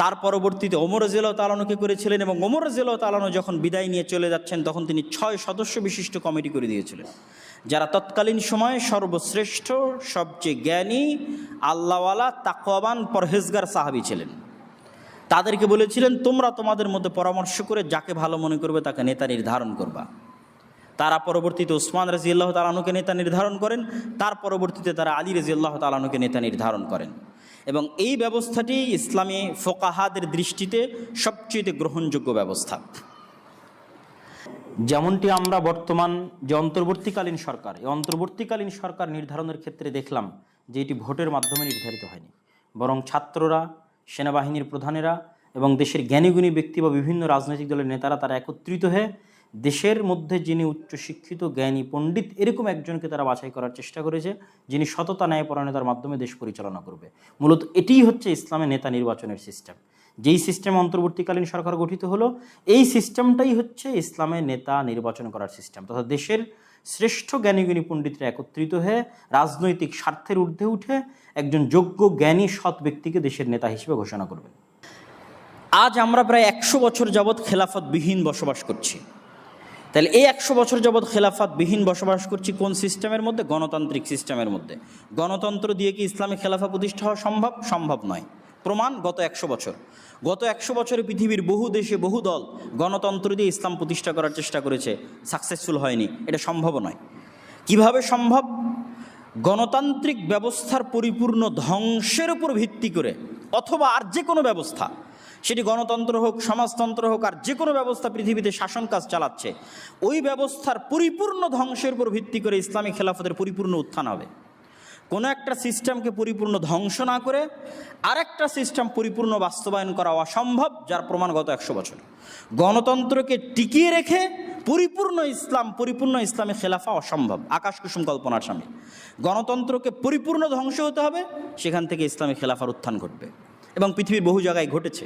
তার পরবর্তীতে ওমর রাদিয়াল্লাহু তাআলা আনহুকে করেছিলেন, এবং ওমর রাদিয়াল্লাহু তাআলা আনহু যখন বিদায় নিয়ে চলে যাচ্ছেন তখন তিনি 6 সদস্য বিশিষ্ট কমিটি করে দিয়েছিলেন, যারা তৎকালীন সময়ে সর্বশ্রেষ্ঠ, সবচেয়ে জ্ঞানী, আল্লাহওয়ালা, তাকওয়াবান, পরহেজগার সাহাবী ছিলেন। তাদেরকে বলেছিলেন, তোমরা তোমাদের মধ্যে পরামর্শ করে যাকে ভালো মনে করবে তাকে নেতা নির্ধারণ করবা। তারা পরবর্তীতে ওসমান রাদিয়াল্লাহু তাআলা আনহুকে নেতা নির্ধারণ করেন, তার পরবর্তীতে তারা আলী রাদিয়াল্লাহু তাআলা আনহুকে নেতা নির্ধারণ করেন। এবং এই ব্যবস্থাটি ইসলামী ফোকাহাদের দৃষ্টিতে সবচেয়ে গ্রহণযোগ্য ব্যবস্থা। যেমনটি আমরা বর্তমান যে অন্তর্বর্তীকালীন সরকার, এই অন্তর্বর্তীকালীন সরকার নির্ধারণের ক্ষেত্রে দেখলাম যে এটি ভোটের মাধ্যমে নির্ধারিত হয়নি, বরং ছাত্ররা, সেনাবাহিনীর প্রধানেরা এবং দেশের জ্ঞানীগুণী ব্যক্তি বা বিভিন্ন রাজনৈতিক দলের নেতারা তারা একত্রিত হয়ে দেশের মধ্যে যিনি উচ্চশিক্ষিত, জ্ঞানী, পণ্ডিত এরকম একজনকে তারা বাছাই করার চেষ্টা করেছে, যিনি সততা, ন্যায়পরায়ণতার মাধ্যমে দেশ পরিচালনা করবে। মূলত এটিই হচ্ছে ইসলামের নেতা নির্বাচনের সিস্টেম। যেই সিস্টেম অন্তর্বর্তীকালীন সরকার গঠিত হলো, এই সিস্টেমটাই হচ্ছে ইসলামের নেতা নির্বাচন করার সিস্টেম, তথা দেশের শ্রেষ্ঠ জ্ঞানীগুণী পণ্ডিতরা একত্রিত হয়ে রাজনৈতিক স্বার্থের ঊর্ধ্বে উঠে একজন যোগ্য, জ্ঞানী, সৎ ব্যক্তিকে দেশের নেতা হিসেবে ঘোষণা করবেন। আজ আমরা প্রায় 100 বছর যাবৎ খেলাফতবিহীন বসবাস করছি। তাহলে এই 100 বছর যাবৎ খেলাফতবিহীন বসবাস করছি কোন সিস্টেমের মধ্যে? গণতান্ত্রিক সিস্টেমের মধ্যে। গণতন্ত্র দিয়ে কি ইসলামী খেলাফা প্রতিষ্ঠা হওয়া সম্ভব? সম্ভব নয়। প্রমাণ গত 100 বছর। গত 100 বছরে পৃথিবীর বহু দেশে, বহু দল গণতন্ত্র দিয়ে ইসলাম প্রতিষ্ঠা করার চেষ্টা করেছে, সাকসেসফুল হয়নি। এটা সম্ভব নয়। কিভাবে সম্ভব? গণতান্ত্রিক ব্যবস্থার পরিপূর্ণ ধ্বংসের উপর ভিত্তি করে, অথবা আর যে কোনো ব্যবস্থা, সেটি গণতন্ত্র হোক, সমাজতন্ত্র হোক, আর যে কোনো ব্যবস্থা পৃথিবীতে শাসন কাজ চালাচ্ছে, ওই ব্যবস্থার পরিপূর্ণ ধ্বংসের উপর ভিত্তি করে ইসলামী খেলাফতের পরিপূর্ণ উত্থান হবে। কোনো একটা সিস্টেমকে পরিপূর্ণ ধ্বংস না করে আরেকটা সিস্টেম পরিপূর্ণ বাস্তবায়ন করা অসম্ভব, যার প্রমাণ গত 100 বছর। গণতন্ত্রকে টিকিয়ে রেখে পরিপূর্ণ ইসলামী খেলাফা অসম্ভব, আকাশ কুসুম কল্পনার সামনে। গণতন্ত্রকে পরিপূর্ণ ধ্বংস হতে হবে, সেখান থেকে ইসলামী খেলাফার উত্থান ঘটবে। এবং পৃথিবীর বহু জায়গায় ঘটেছে।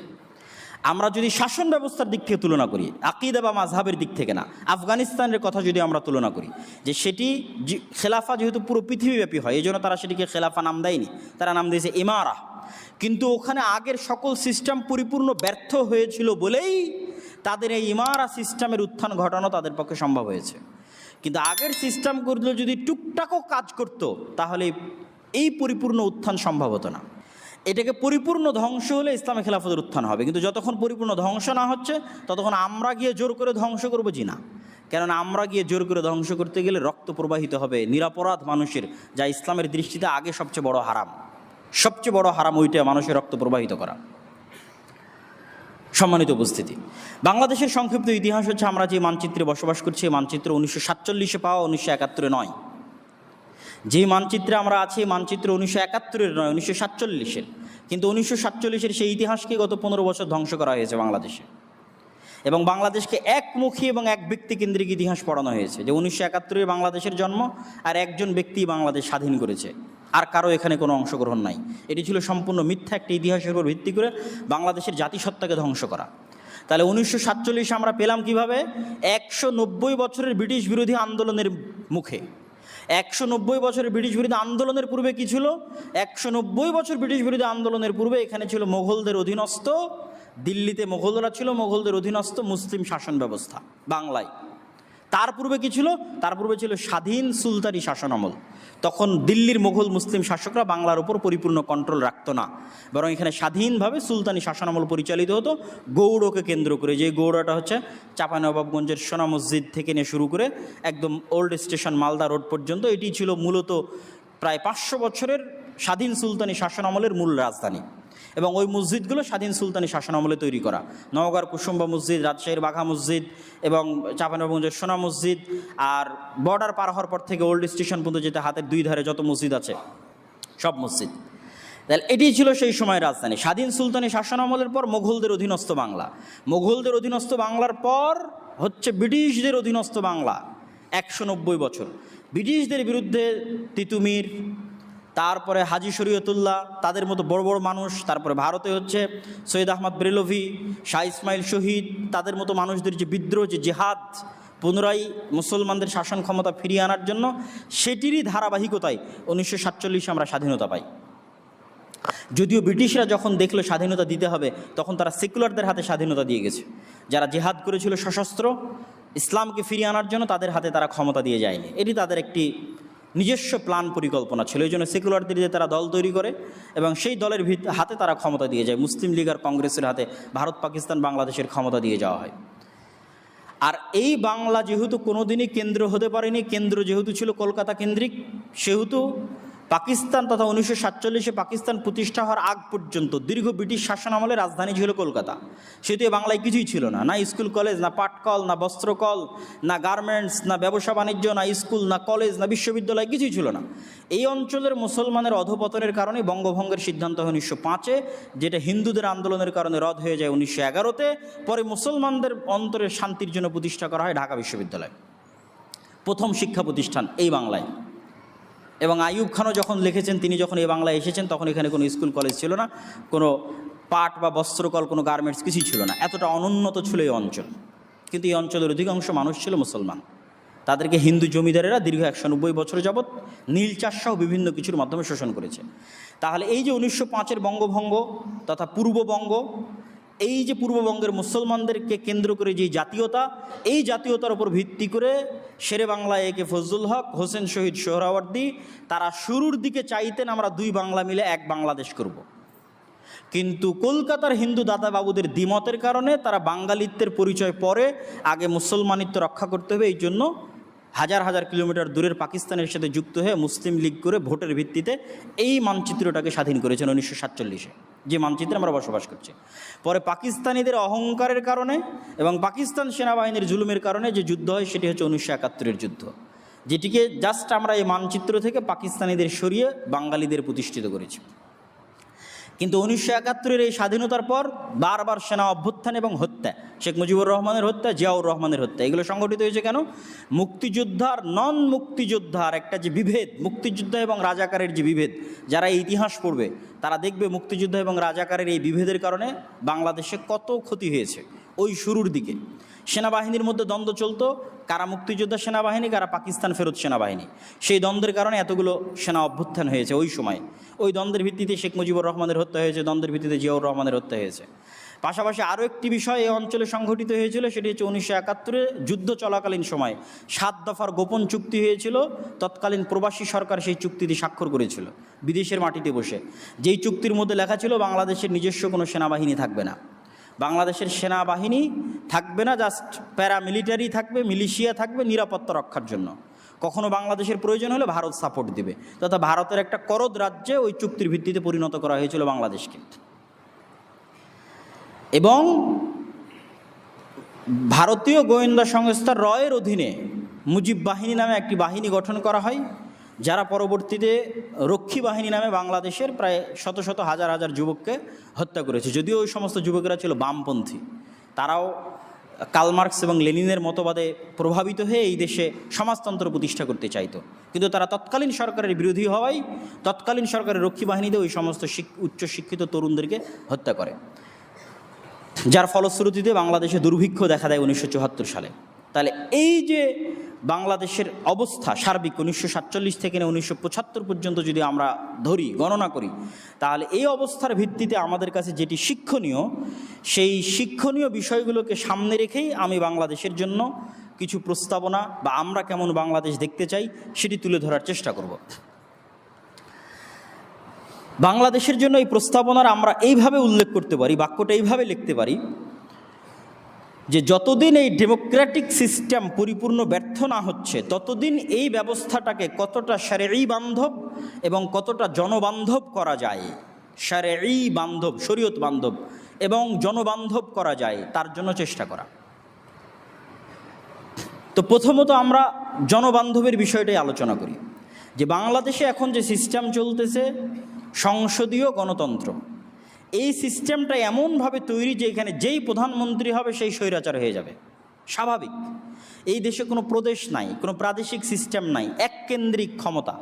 আমরা যদি শাসন ব্যবস্থার দিক থেকে তুলনা করি, আকিদা বা মাযহাবের দিক থেকে না, আফগানিস্তানের কথা যদি আমরা তুলনা করি, যে সেটি খেলাফা যেহেতু পুরো পৃথিবীব্যাপী হয়, এই জন্য তারা সেটিকে খেলাফা নাম দেয়নি, তারা নাম দিয়েছে ইমারা। কিন্তু ওখানে আগের সকল সিস্টেম পরিপূর্ণ ব্যর্থ হয়েছিল বলেই তাদের এই ইমারা সিস্টেমের উত্থান ঘটানো তাদের পক্ষে সম্ভব হয়েছে। কিন্তু আগের সিস্টেমগুলো যদি টুকটাকও কাজ করত, তাহলে এই পরিপূর্ণ উত্থান সম্ভব হতো না। এটাকে পরিপূর্ণ ধ্বংস হলে ইসলামী খেলাফতের উত্থান হবে। কিন্তু যতক্ষণ পরিপূর্ণ ধ্বংস না হচ্ছে, ততক্ষণ আমরা গিয়ে জোর করে ধ্বংস করবো জি না। কেননা আমরা গিয়ে জোর করে ধ্বংস করতে গেলে রক্ত প্রবাহিত হবে নিরাপরাধ মানুষের, যা ইসলামের দৃষ্টিতে আগে সবচেয়ে বড় হারাম। সবচেয়ে বড় হারাম ওইটা, মানুষের রক্ত প্রবাহিত করা। সম্মানিত উপস্থিতি, বাংলাদেশের সংক্ষিপ্ত ইতিহাস হচ্ছে, আমরা যে মানচিত্রে বসবাস করছি, এই মানচিত্র 1947 পাওয়া, 1971 নয়। যে মানচিত্রে আমরা আছি, মানচিত্র 1971 নয়, 1947। কিন্তু 1947 সেই ইতিহাসকে গত 15 বছর ধ্বংস করা হয়েছে বাংলাদেশে। এবং বাংলাদেশকে একমুখী এবং এক ব্যক্তিকেন্দ্রিক ইতিহাস পড়ানো হয়েছে, যে 1971 বাংলাদেশের জন্ম, আর একজন ব্যক্তি বাংলাদেশ স্বাধীন করেছে, আর কারো এখানে কোনো অংশগ্রহণ নাই। এটি ছিল সম্পূর্ণ মিথ্যা একটি ইতিহাসের উপর ভিত্তি করে বাংলাদেশের জাতিসত্তাকে ধ্বংস করা। তাহলে 1947 আমরা পেলাম কিভাবে? 190 বছরের ব্রিটিশ বিরোধী আন্দোলনের মুখে। 190 বছরের ব্রিটিশ বিরোধী আন্দোলনের পূর্বে কি ছিল? 190 বছর ব্রিটিশ বিরোধী আন্দোলনের পূর্বে এখানে ছিল মোগলদের অধীনস্থ, দিল্লিতে মোগলরা ছিল, মোগলদের অধীনস্থ মুসলিম শাসন ব্যবস্থা বাংলায়। তার পূর্বে কি ছিল? তার পূর্বে ছিল স্বাধীন সুলতানি শাসন আমল। তখন দিল্লির মোগল মুসলিম শাসকরা বাংলার উপর পরিপূর্ণ কন্ট্রোল রাখতো না, বরং এখানে স্বাধীনভাবে সুলতানি শাসন আমল পরিচালিত হতো গৌড়কে কেন্দ্র করে। যে গৌড়টা হচ্ছে চাঁপাইনবাবগঞ্জের সোনা মসজিদ থেকে নিয়ে শুরু করে একদম ওল্ড স্টেশন মালদা রোড পর্যন্ত, এটি ছিল মূলত প্রায় 500 বছরের স্বাধীন সুলতানি শাসন আমলের মূল রাজধানী। এবং ওই মসজিদগুলো স্বাধীন সুলতানি শাসন আমলে তৈরি করা। নওগাঁর কুসুম্বা মসজিদ, রাজশাহীর বাঘা মসজিদ এবং চাঁপাইনবাবগঞ্জের সোনা মসজিদ, আর বর্ডার পার হওয়ার পর থেকে ওল্ড স্টেশন পর্যন্ত যেতে হাতের দুই ধারে যত মসজিদ আছে সব মসজিদ। তাহলে এটি ছিল সেই সময়ের রাজধানী। স্বাধীন সুলতানি শাসন আমলের পর মোগলদের অধীনস্থ বাংলা, মোগলদের অধীনস্থ বাংলার পর হচ্ছে ব্রিটিশদের অধীনস্থ বাংলা। 190 বছর ব্রিটিশদের বিরুদ্ধে তিতুমির, তারপরে হাজি শরীয়তুল্লাহ, তাদের মতো বড় বড় মানুষ, তারপরে ভারতে হচ্ছে সৈয়দ আহমদ বেরেলভি, শাহ ইসমাইল শহীদ, তাদের মতো মানুষদের যে বিদ্রোহ, যে জেহাদ পুনরায় মুসলমানদের শাসন ক্ষমতা ফিরিয়ে আনার জন্য, সেটিরই ধারাবাহিকতায় 1947 আমরা স্বাধীনতা পাই। যদিও ব্রিটিশরা যখন দেখলো স্বাধীনতা দিতে হবে, তখন তারা সেকুলারদের হাতে স্বাধীনতা দিয়ে গেছে। যারা জেহাদ করেছিল সশস্ত্র ইসলামকে ফিরিয়ে আনার জন্য, তাদের হাতে তারা ক্ষমতা দিয়ে যায়নি। এটি তাদের একটি নিজস্ব প্ল্যান পরিকল্পনা ছিল। এই জন্য সেকুলারদের দিয়ে তারা দল তৈরি করে এবং সেই দলের হাতে তারা ক্ষমতা দিয়ে যায়। মুসলিম লীগ আর কংগ্রেসের হাতে ভারত, পাকিস্তান, বাংলাদেশের ক্ষমতা দিয়ে যাওয়া হয়। আর এই বাংলা যেহেতু কোনোদিনই কেন্দ্র হতে পারেনি, কেন্দ্র যেহেতু ছিল কলকাতা কেন্দ্রিক, সেহেতু পাকিস্তান তথা 1947 পাকিস্তান প্রতিষ্ঠা হওয়ার আগ পর্যন্ত দীর্ঘ ব্রিটিশ শাসন আমলে রাজধানী ছিল কলকাতা। সেহেতু বাংলায় কিছুই ছিল না, না স্কুল কলেজ, না পাটকল, না বস্ত্রকল, না গার্মেন্টস, না ব্যবসা বাণিজ্য, না স্কুল, না কলেজ, না বিশ্ববিদ্যালয়, কিছুই ছিল না। এই অঞ্চলের মুসলমানের অধপতনের কারণে বঙ্গভঙ্গের সিদ্ধান্ত হয় 1905-এ, যেটা হিন্দুদের আন্দোলনের কারণে রদ হয়ে যায় 1911-তে। পরে মুসলমানদের অন্তরের শান্তির জন্য প্রতিষ্ঠা করা হয় ঢাকা বিশ্ববিদ্যালয়, প্রথম শিক্ষা প্রতিষ্ঠান এই বাংলায়। এবং আইয়ুব খানও যখন লিখেছেন, তিনি যখন এই বাংলায় এসেছেন, তখন এখানে কোনো স্কুল কলেজ ছিল না, কোনো পাট বা বস্ত্রকল, কোনো গার্মেন্টস কিছুই ছিল না। এতটা অনুন্নত ছিল এই অঞ্চল। কিন্তু এই অঞ্চলের অধিকাংশ মানুষ ছিল মুসলমান। তাদেরকে হিন্দু জমিদারেরা দীর্ঘ 190 বছর যাবৎ নীল চাষ সহ বিভিন্ন কিছুর মাধ্যমে শোষণ করেছে। তাহলে এই যে 1905-এর বঙ্গভঙ্গ তথা পূর্ববঙ্গ, এই যে পূর্ববঙ্গের মুসলমানদেরকে কেন্দ্র করে যে জাতীয়তা, এই জাতীয়তার উপর ভিত্তি করে শেরে বাংলা একে ফজলুল হক, হোসেন শহীদ সোহরাওয়ার্দী, তারা শুরুর দিকে চাইতেন আমরা দুই বাংলা মিলে এক বাংলাদেশ করব। কিন্তু কলকাতার হিন্দু দাদাবাবুদের দ্বিমতের কারণে তারা বাঙালিত্বের পরিচয় পরে, আগে মুসলমানিত্ব রক্ষা করতে হবে, এই জন্য হাজার হাজার কিলোমিটার দূরের পাকিস্তানের সাথে যুক্ত হয়ে মুসলিম লীগ করে ভোটের ভিত্তিতে এই মানচিত্রটাকে স্বাধীন করেছেন 1947-এ, যে মানচিত্রে আমরা বসবাস করছি। পরে পাকিস্তানিদের অহংকারের কারণে এবং পাকিস্তান সেনাবাহিনীর জুলুমের কারণে যে যুদ্ধ হয়, সেটি হচ্ছে 1971-এর যুদ্ধ, যেটিকে জাস্ট আমরা এই মানচিত্র থেকে পাকিস্তানিদের সরিয়ে বাঙালিদের প্রতিষ্ঠিত করেছি। কিন্তু 1971-এর এই স্বাধীনতার পর বারবার সেনা অভ্যুত্থান এবং হত্যা, শেখ মুজিবুর রহমানের হত্যা, জিয়াউর রহমানের হত্যা, এগুলো সংগঠিত হয়েছে কেন? মুক্তিযোদ্ধার নন মুক্তিযোদ্ধার একটা যে বিভেদ, মুক্তিযোদ্ধা এবং রাজাকারের যে বিভেদ, যারা এই ইতিহাস পড়বে তারা দেখবে মুক্তিযোদ্ধা এবং রাজাকারের এই বিভেদের কারণে বাংলাদেশে কত ক্ষতি হয়েছে। ওই শুরুর দিকে সেনাবাহিনীর মধ্যে দ্বন্দ্ব চলতো, কারা মুক্তিযোদ্ধা সেনাবাহিনী, কারা পাকিস্তান ফেরত সেনাবাহিনী। সেই দ্বন্দ্বের কারণে এতগুলো সেনা অভ্যুত্থান হয়েছে ওই সময়। ওই দ্বন্দ্বের ভিত্তিতে শেখ মুজিবুর রহমানের হত্যা হয়েছে, দ্বন্দ্বের ভিত্তিতে জিয়াউর রহমানের হত্যা হয়েছে। পাশাপাশি আরও একটি বিষয় এই অঞ্চলে সংঘটিত হয়েছিল, সেটি হচ্ছে 1971-এ যুদ্ধ চলাকালীন সময় 7 দফার গোপন চুক্তি হয়েছিল। তৎকালীন প্রবাসী সরকার সেই চুক্তিতে স্বাক্ষর করেছিল বিদেশের মাটিতে বসে। যেই চুক্তির মধ্যে লেখা ছিল বাংলাদেশের নিজস্ব কোনো সেনাবাহিনী থাকবে না, বাংলাদেশের সেনাবাহিনী থাকবে না, জাস্ট প্যারামিলিটারি থাকবে, মিলিশিয়া থাকবে নিরাপত্তা রক্ষার জন্য। কখনো বাংলাদেশের প্রয়োজন হলে ভারত সাপোর্ট দেবে, তথা ভারতের একটা করদ রাজ্যে ওই চুক্তির ভিত্তিতে পরিণত করা হয়েছিল বাংলাদেশকে। এবং ভারতীয় গোয়েন্দা সংস্থা রয়ের অধীনে মুজিব বাহিনী নামে একটি বাহিনী গঠন করা হয়, যারা পরবর্তীতে রক্ষী বাহিনী নামে বাংলাদেশের প্রায় শত শত হাজার হাজার যুবককে হত্যা করেছে। যদিও ওই সমস্ত যুবকেরা ছিল বামপন্থী, তারাও কার্ল মার্কস এবং লেনিনের মতবাদে প্রভাবিত হয়ে এই দেশে সমাজতন্ত্র প্রতিষ্ঠা করতে চাইতো, কিন্তু তারা তৎকালীন সরকারের বিরোধী হওয়ায় তৎকালীন সরকারের রক্ষী বাহিনীতে ওই সমস্ত উচ্চশিক্ষিত তরুণদেরকে হত্যা করে, যার ফলশ্রুতিতে বাংলাদেশে দুর্ভিক্ষ দেখা দেয় 1974 সালে। তাহলে এই যে বাংলাদেশের অবস্থা সার্বিক 1947 থেকে 1975 পর্যন্ত যদি আমরা ধরি, গণনা করি, তাহলে এই অবস্থার ভিত্তিতে আমাদের কাছে যেটি শিক্ষণীয়, সেই শিক্ষণীয় বিষয়গুলোকে সামনে রেখেই আমি বাংলাদেশের জন্য কিছু প্রস্তাবনা বা আমরা কেমন বাংলাদেশ দেখতে চাই সেটি তুলে ধরার চেষ্টা করব। বাংলাদেশের জন্য এই প্রস্তাবনার আমরা এইভাবে উল্লেখ করতে পারি, বাক্যটা এইভাবে লিখতে পারি যে যতদিন এই ডেমোক্রেটিক সিস্টেম পরিপূর্ণ ব্যর্থ না হচ্ছে, ততদিন এই ব্যবস্থাটাকে কতটা শারঈ বান্ধব এবং কতটা জনবান্ধব করা যায়, শারঈ বান্ধব, শরীয়ত বান্ধব এবং জনবান্ধব করা যায়, তার জন্য চেষ্টা করা। তো প্রথমত আমরা জনবান্ধবের বিষয়টাই আলোচনা করি, যে বাংলাদেশে এখন যে সিস্টেম চলতেছে সংসদীয় গণতন্ত্র, এই সিস্টেমটা এমনভাবে তৈরি যে এখানে যেই প্রধানমন্ত্রী হবে সেই স্বৈরাচার হয়ে যাবে, স্বাভাবিক। এই দেশে কোনো প্রদেশ নাই, কোনো প্রাদেশিক সিস্টেম নাই, এককেন্দ্রিক ক্ষমতা।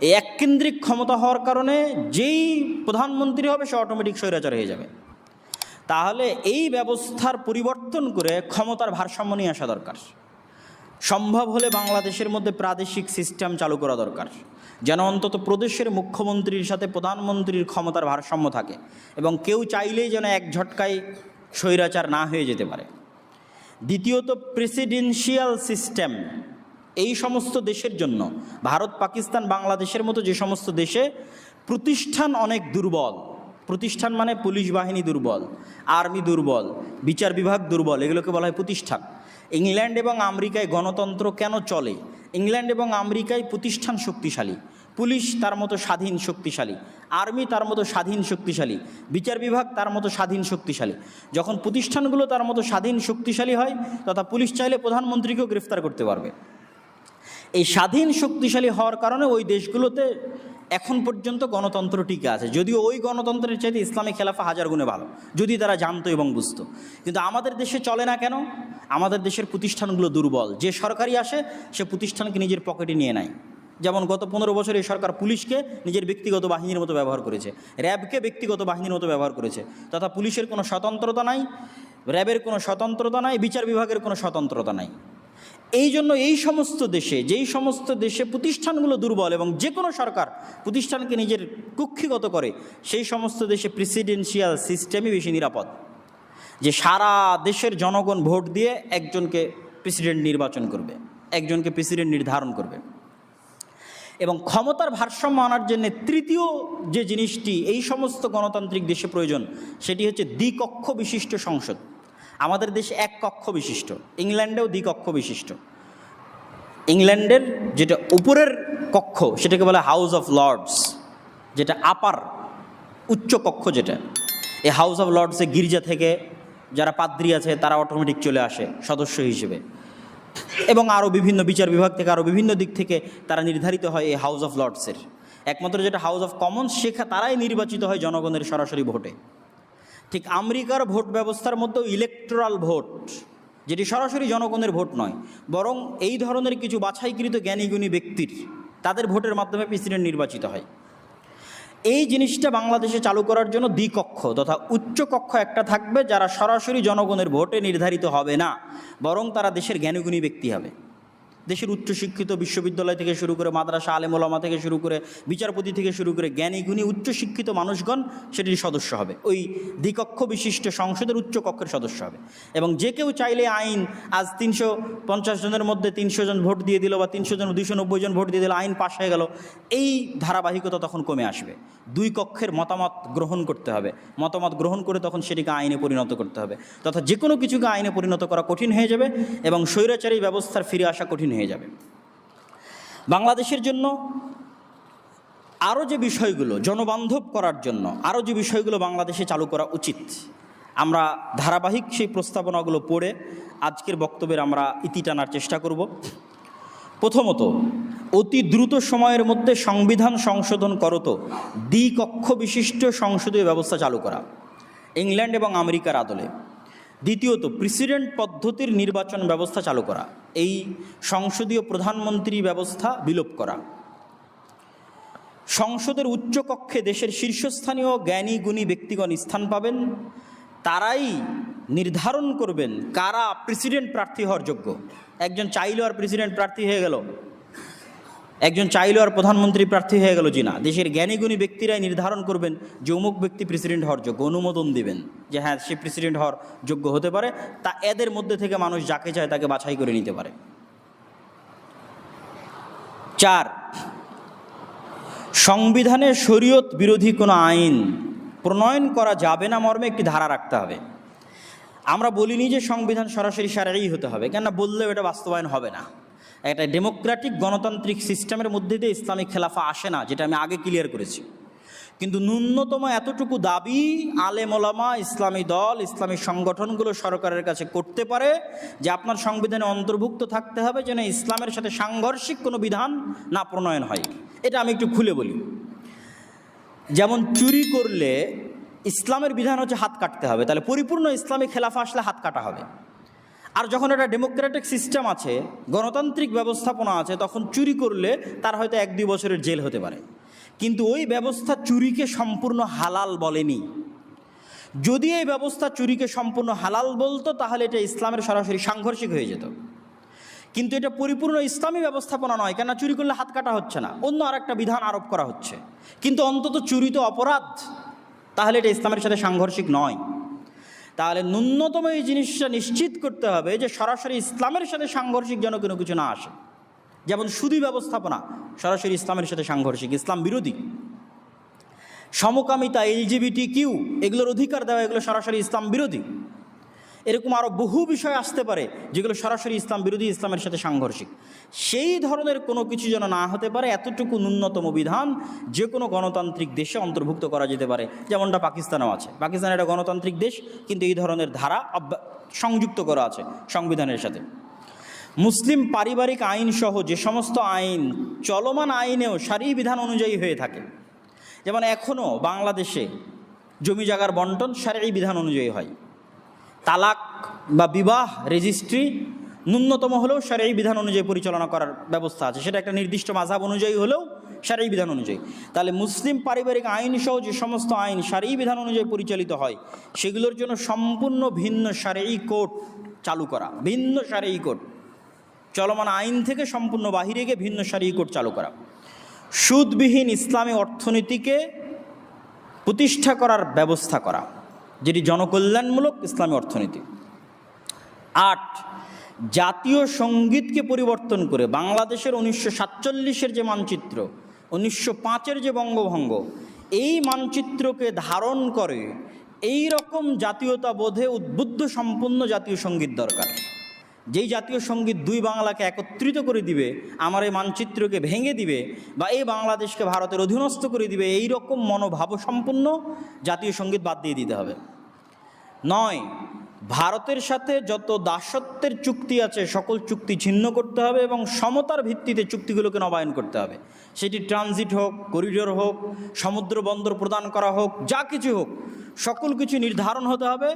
এই এককেন্দ্রিক ক্ষমতা হওয়ার কারণে যেই প্রধানমন্ত্রী হবে সে অটোমেটিক স্বৈরাচার হয়ে যাবে। তাহলে এই ব্যবস্থার পরিবর্তন করে ক্ষমতার ভারসাম্য নিয়ে আসা দরকার। সম্ভব হলে বাংলাদেশের মধ্যে প্রাদেশিক সিস্টেম চালু করা দরকার, যেন অন্তত প্রদেশের মুখ্যমন্ত্রীর সাথে প্রধানমন্ত্রীর ক্ষমতার ভারসাম্য থাকে এবং কেউ চাইলেই যেন এক ঝটকায় স্বৈরাচার না হয়ে যেতে পারে। দ্বিতীয়ত, প্রেসিডেন্সিয়াল সিস্টেম এই সমস্ত দেশের জন্য, ভারত, পাকিস্তান, বাংলাদেশের মতো যে সমস্ত দেশে প্রতিষ্ঠান অনেক দুর্বল, প্রতিষ্ঠান মানে পুলিশ বাহিনী দুর্বল, আর্মি দুর্বল, বিচার বিভাগ দুর্বল, এগুলোকে বলা হয় প্রতিষ্ঠান। ইংল্যান্ড এবং আমেরিকায় গণতন্ত্র কেন চলে? ইংল্যান্ড এবং আমেরিকায় প্রতিষ্ঠান শক্তিশালী, পুলিশ তার মতো স্বাধীন শক্তিশালী, আর্মি তার মতো স্বাধীন শক্তিশালী, বিচার বিভাগ তার মতো স্বাধীন শক্তিশালী। যখন প্রতিষ্ঠানগুলো তার মতো স্বাধীন শক্তিশালী হয়, তথা পুলিশ চাইলে প্রধানমন্ত্রীকেও গ্রেফতার করতে পারবে। এই স্বাধীন শক্তিশালী হওয়ার কারণে ওই দেশগুলোতে এখন পর্যন্ত গণতন্ত্র টিকে আছে, যদিও ওই গণতন্ত্রের চাইতে ইসলামী খেলাফা হাজার গুণে ভালো, যদি তারা জানতো এবং বুঝতো। কিন্তু আমাদের দেশে চলে না কেন? আমাদের দেশের প্রতিষ্ঠানগুলো দুর্বল। যে সরকারি আসে সে প্রতিষ্ঠানকে নিজের পকেটে নিয়ে নেয়। যেমন গত 15 বছর এই সরকার পুলিশকে নিজের ব্যক্তিগত বাহিনীর মতো ব্যবহার করেছে, র্যাবকে ব্যক্তিগত বাহিনীর মতো ব্যবহার করেছে, তথা পুলিশের কোনো স্বতন্ত্রতা নাই, র্যাবের কোনো স্বতন্ত্রতা নাই, বিচার বিভাগের কোনো স্বতন্ত্রতা নাই। এই জন্য এই সমস্ত দেশে, যেই সমস্ত দেশে প্রতিষ্ঠানগুলো দুর্বল এবং যে কোনো সরকার প্রতিষ্ঠানকে নিজের কুক্ষিগত করে, সেই সমস্ত দেশে প্রেসিডেন্সিয়াল সিস্টেমই বেশি নিরাপদ, যে সারা দেশের জনগণ ভোট দিয়ে একজনকে প্রেসিডেন্ট নির্বাচন করবে, একজনকে প্রেসিডেন্ট নির্ধারণ করবে। এবং ক্ষমতার ভারসাম্য আনার জন্য তৃতীয় যে জিনিসটি এই সমস্ত গণতান্ত্রিক দেশে প্রয়োজন, সেটি হচ্ছে দ্বিকক্ষ বিশিষ্ট সংসদ। আমাদের দেশে এক কক্ষ বিশিষ্ট, ইংল্যান্ডেও দ্বিকক্ষ বিশিষ্ট। ইংল্যান্ডের যেটা উপরের কক্ষ সেটাকে বলে হাউস অফ লর্ডস, যেটা আপার উচ্চ কক্ষ যেটা। এই হাউস অফ লর্ডসে গির্জা থেকে যারা পাদ্রী আছে তারা অটোমেটিক চলে আসে সদস্য হিসেবে, এবং আরও বিভিন্ন বিচার বিভাগ থেকে আরও বিভিন্ন দিক থেকে তারা নির্ধারিত হয় এই হাউস অফ লর্ডসের। একমাত্র যেটা হাউস অফ কমন্স, তারাই নির্বাচিত হয় জনগণের সরাসরি ভোটে। ঠিক আমেরিকার ভোট ব্যবস্থার মধ্যেও ইলেকটোরাল ভোট, যেটি সরাসরি জনগণের ভোট নয়, বরং এই ধরনের কিছু বাছাইকৃত জ্ঞানীগুণী ব্যক্তির, তাদের ভোটের মাধ্যমে প্রেসিডেন্ট নির্বাচিত হয়। এই জিনিসটা বাংলাদেশে চালু করার জন্য দ্বিকক্ষ তথা উচ্চ কক্ষ একটা থাকবে, যারা সরাসরি জনগণের ভোটে নির্ধারিত হবে না, বরং তারা দেশের জ্ঞানীগুণী ব্যক্তি হবে। দেশের উচ্চশিক্ষিত বিশ্ববিদ্যালয় থেকে শুরু করে মাদ্রাসা আলেম ওলামা থেকে শুরু করে বিচারপতি থেকে শুরু করে জ্ঞানীগুণী উচ্চশিক্ষিত মানুষগণ সেটির সদস্য হবে, ওই দ্বিকক্ষ বিশিষ্ট সংসদের উচ্চ কক্ষের সদস্য হবে। এবং যে কেউ চাইলে আইন, আজ 350 জনের মধ্যে 300 জন ভোট দিয়ে দিল বা 300 জন 290 জন ভোট দিয়ে দিল, আইন পাশ হয়ে গেল, এই ধারাবাহিকতা তখন কমে আসবে। দুই কক্ষের মতামত গ্রহণ করতে হবে, মতামত গ্রহণ করে তখন সেটিকে আইনে পরিণত করতে হবে, তথা যে কোনো কিছুকে আইনে পরিণত করা কঠিন হয়ে যাবে এবং স্বৈরাচারী ব্যবস্থার ফিরে আসা কঠিন হয়ে যাবে। বাংলাদেশের জন্য আরও যে বিষয়গুলো জনবান্ধব করার জন্য আরও যে বিষয়গুলো বাংলাদেশে চালু করা উচিত, আমরা ধারাবাহিক সেই প্রস্তাবনাগুলো পড়ে আজকের বক্তব্যের আমরা ইতি টানার চেষ্টা করব। প্রথমত, অতি দ্রুত সময়ের মধ্যে সংবিধান সংশোধন করত দ্বিকক্ষ বিশিষ্ট সংসদীয় ব্যবস্থা চালু করা, ইংল্যান্ড এবং আমেরিকার আদলে। দ্বিতীয়ত, প্রেসিডেন্ট পদ্ধতির নির্বাচন ব্যবস্থা চালু করা, এই সংসদীয় প্রধানমন্ত্রী ব্যবস্থা বিলোপ করা। সংসদের উচ্চকক্ষে দেশের শীর্ষস্থানীয় জ্ঞানী গুণী ব্যক্তিগণ স্থান পাবেন, তারাই নির্ধারণ করবেন কারা প্রেসিডেন্ট প্রার্থী হওয়ার যোগ্য। একজন চাইলেও আর প্রেসিডেন্ট প্রার্থী হয়ে গেল, একজন চাইলেও আর প্রধানমন্ত্রী প্রার্থী হয়ে গেল জি না, দেশের জ্ঞানীগুণী ব্যক্তিরাই নির্ধারণ করবেন যে অমুক ব্যক্তি প্রেসিডেন্ট হওয়ার যোগ্য, অনুমোদন দিবেন যে হ্যাঁ সে প্রেসিডেন্ট হওয়ার যোগ্য হতে পারে, তা এদের মধ্যে থেকে মানুষ যাকে চায় তাকে বাছাই করে নিতে পারে। 4, সংবিধানে শরীয়ত বিরোধী কোনো আইন প্রণয়ন করা যাবে না মর্মে একটি ধারা রাখতে হবে। আমরা বলিনি যে সংবিধান সরাসরি শারঈ হতে হবে, কেননা বললেও এটা বাস্তবায়ন হবে না। একটা ডেমোক্রেটিক গণতান্ত্রিক সিস্টেমের মধ্যে দিয়ে ইসলামিক খেলাফা আসে না, যেটা আমি আগে ক্লিয়ার করেছি। কিন্তু ন্যূনতম এতটুকু দাবি আলেম ওলামা, ইসলামী দল, ইসলামী সংগঠনগুলো সরকারের কাছে করতে পারে যে আপনার সংবিধানে অন্তর্ভুক্ত থাকতে হবে যেন ইসলামের সাথে সাংঘর্ষিক কোনো বিধান না প্রণয়ন হয়। এটা আমি একটু খুলে বলি। যেমন চুরি করলে ইসলামের বিধান হচ্ছে হাত কাটতে হবে, তাহলে পরিপূর্ণ ইসলামী খেলাফা আসলে হাত কাটা হবে। আর যখন একটা ডেমোক্রেটিক সিস্টেম আছে, গণতান্ত্রিক ব্যবস্থাপনা আছে, তখন চুরি করলে তার হয়তো 1-2 বছরের জেল হতে পারে। কিন্তু ওই ব্যবস্থা চুরিকে সম্পূর্ণ হালাল বলেনি। যদি এই ব্যবস্থা চুরিকে সম্পূর্ণ হালাল বলতো তাহলে এটা ইসলামের সরাসরি সাংঘর্ষিক হয়ে যেত। কিন্তু এটা পরিপূর্ণ ইসলামী ব্যবস্থাপনা নয়, কেন চুরি করলে হাত কাটা হচ্ছে না, অন্য আর একটা বিধান আরোপ করা হচ্ছে। কিন্তু অন্তত চুরি তো অপরাধ, তাহলে এটা ইসলামের সাথে সাংঘর্ষিক নয়। তাহলে ন্যূনতম এই জিনিসটা নিশ্চিত করতে হবে যে সরাসরি ইসলামের সাথে সাংঘর্ষিক যেন কোনো কিছু না আসে। যেমন সুদী ব্যবস্থাপনা সরাসরি ইসলামের সাথে সাংঘর্ষিক, ইসলাম বিরোধী। সমকামিতা, LGBTQ এগুলোর অধিকার দেওয়া, এগুলো সরাসরি ইসলাম বিরোধী। এরকম আরও বহু বিষয় আসতে পারে যেগুলো সরাসরি ইসলাম বিরোধী, ইসলামের সাথে সাংঘর্ষিক। সেই ধরনের কোনো কিছু যেন না হতে পারে, এতটুকু ন্যূনতম বিধান যে কোনো গণতান্ত্রিক দেশে অন্তর্ভুক্ত করা যেতে পারে, যেমনটা পাকিস্তানেও আছে। পাকিস্তান একটা গণতান্ত্রিক দেশ, কিন্তু এই ধরনের ধারা সংযুক্ত করা আছে সংবিধানের সাথে। মুসলিম পারিবারিক আইন সহ যে সমস্ত আইন চলমান আইনেও শারঈ বিধান অনুযায়ী হয়ে থাকে, যেমন এখনও বাংলাদেশে জমি জায়গার বন্টন শারঈ বিধান অনুযায়ী হয়, তালাক বা বিবাহ রেজিস্ট্রি ন্যূনতম হলেও শারঈ বিধান অনুযায়ী পরিচালনা করার ব্যবস্থা আছে, সেটা একটা নির্দিষ্ট মাযহাব অনুযায়ী হলেও শারঈ বিধান অনুযায়ী। তাহলে মুসলিম পারিবারিক আইন সহ যে সমস্ত আইন শারঈ বিধান অনুযায়ী পরিচালিত হয়, সেগুলোর জন্য সম্পূর্ণ ভিন্ন শারঈ কোড চালু করা, ভিন্ন শারঈ কোড, চলমান আইন থেকে সম্পূর্ণ বাহিরে গিয়ে ভিন্ন শারঈ কোড চালু করা। সুদবিহীন ইসলামী অর্থনীতিকে প্রতিষ্ঠা করার ব্যবস্থা করা, যেটি জনকল্যাণমূলক ইসলামী অর্থনীতি। 8, জাতীয় সঙ্গীতকে পরিবর্তন করে বাংলাদেশের 1947-এর যে মানচিত্র, 1905-এর যে বঙ্গভঙ্গ, এই মানচিত্রকে ধারণ করে এই রকম জাতীয়তাবোধে উদ্বুদ্ধ সম্পূর্ণ জাতীয় সঙ্গীত দরকার, যেই জাতীয় সঙ্গীত দুই বাংলাকে একত্রিত করে দিবে, আমার এই মানচিত্রকে ভেঙে দিবে বা এই বাংলাদেশকে ভারতের অধীনস্থ করে দিবে, এই রকম মনোভাব সম্পন্ন জাতীয় সঙ্গীত বাদ দিয়ে দিতে হবে। 9, ভারতের সাথে যত দাসত্বের চুক্তি আছে সকল চুক্তি ছিন্ন করতে হবে এবং সমতার ভিত্তিতে চুক্তিগুলোকে নবায়ন করতে হবে। সেটি ট্রানজিট হোক, করিডোর হোক, সমুদ্র বন্দর প্রদান করা হোক, যা কিছু হোক, সকল কিছু নির্ধারণ হতে হবে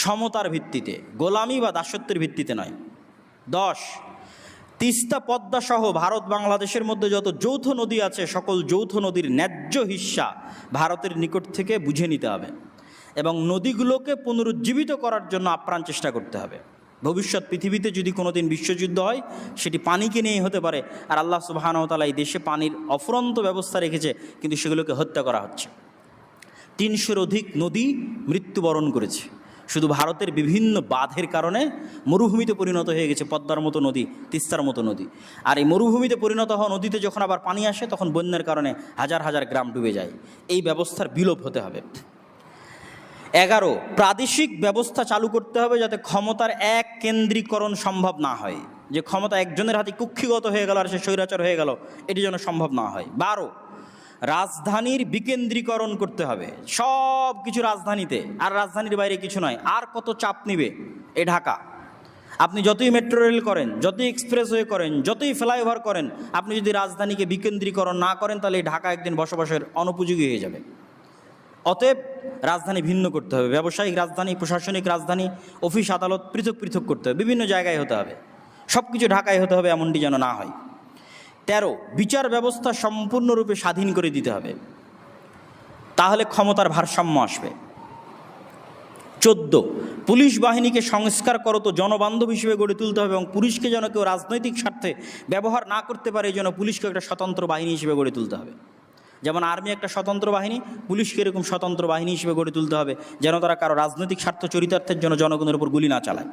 সমতার ভিত্তিতে, গোলামি বা দাসত্বের ভিত্তিতে নয়। 10, তিস্তা পদ্মা সহ ভারত বাংলাদেশের মধ্যে যত যৌথ নদী আছে সকল যৌথ নদীর ন্যায্য হিস্সা ভারতের নিকট থেকে বুঝে নিতে হবে এবং নদীগুলোকে পুনরুজ্জীবিত করার জন্য আপ্রাণ চেষ্টা করতে হবে। ভবিষ্যৎ পৃথিবীতে যদি কোনো দিন বিশ্বযুদ্ধ হয় সেটি পানিকে নিয়েই হতে পারে, আর আল্লাহ সুবহানাহু ওয়া তাআলা এই দেশে পানির অফুরন্ত ব্যবস্থা রেখেছে, কিন্তু সেগুলোকে হত্যা করা হচ্ছে। 300-এর অধিক নদী মৃত্যুবরণ করেছে শুধু ভারতের বিভিন্ন বাঁধের কারণে। মরুভূমিতে পরিণত হয়ে গেছে পদ্মার মতো নদী, তিস্তার মতো নদী। আর এই মরুভূমিতে পরিণত হওয়া নদীতে যখন আবার পানি আসে তখন বন্যার কারণে হাজার হাজার গ্রাম ডুবে যায়। এই ব্যবস্থার বিলোপ হতে হবে। 11, প্রাদেশিক ব্যবস্থা চালু করতে হবে যাতে ক্ষমতার এক কেন্দ্রীকরণ সম্ভব না হয়, যে ক্ষমতা একজনের হাতে কুক্ষিগত হয়ে গেল আর সে স্বৈরাচার হয়ে গেল, এটি যেন সম্ভব না হয়। 12, রাজধানীর বিকেন্দ্রীকরণ করতে হবে, সব কিছু রাজধানীতে, আর রাজধানীর বাইরে কিছু নয়। আর কত চাপ নিবে এ ঢাকা? আপনি যতই মেট্রো রেল করেন, যতই এক্সপ্রেসওয়ে করেন, যতই ফ্লাইওভার করেন, আপনি যদি রাজধানীকে বিকেন্দ্রীকরণ না করেন তাহলে এই ঢাকা একদিন বসবাসের অনুপযোগী হয়ে যাবে। অতএব রাজধানী ভিন্ন করতে হবে, ব্যবসায়িক রাজধানী, প্রশাসনিক রাজধানী, অফিস আদালত পৃথক পৃথক করতে হবে, বিভিন্ন জায়গায় হতে হবে, সব কিছু ঢাকায় হতে হবে, এমনটি যেন না হয়। 13, বিচার ব্যবস্থা সম্পূর্ণরূপে স্বাধীন করে দিতে হবে, তাহলে ক্ষমতার ভারসাম্য আসবে। 14, পুলিশ বাহিনীকে সংস্কার করত জনবান্ধব হিসেবে গড়ে তুলতে হবে এবং পুলিশকে যেন কেউ রাজনৈতিক স্বার্থে ব্যবহার না করতে পারে, এই জন্য পুলিশকে একটা স্বতন্ত্র বাহিনী হিসেবে গড়ে তুলতে হবে। যেমন আর্মি একটা স্বতন্ত্র বাহিনী, পুলিশকে এরকম স্বতন্ত্র বাহিনী হিসেবে গড়ে তুলতে হবে, যেন তারা কারো রাজনৈতিক স্বার্থ চরিতার্থের জন্য জনগণের উপর গুলি না চালায়।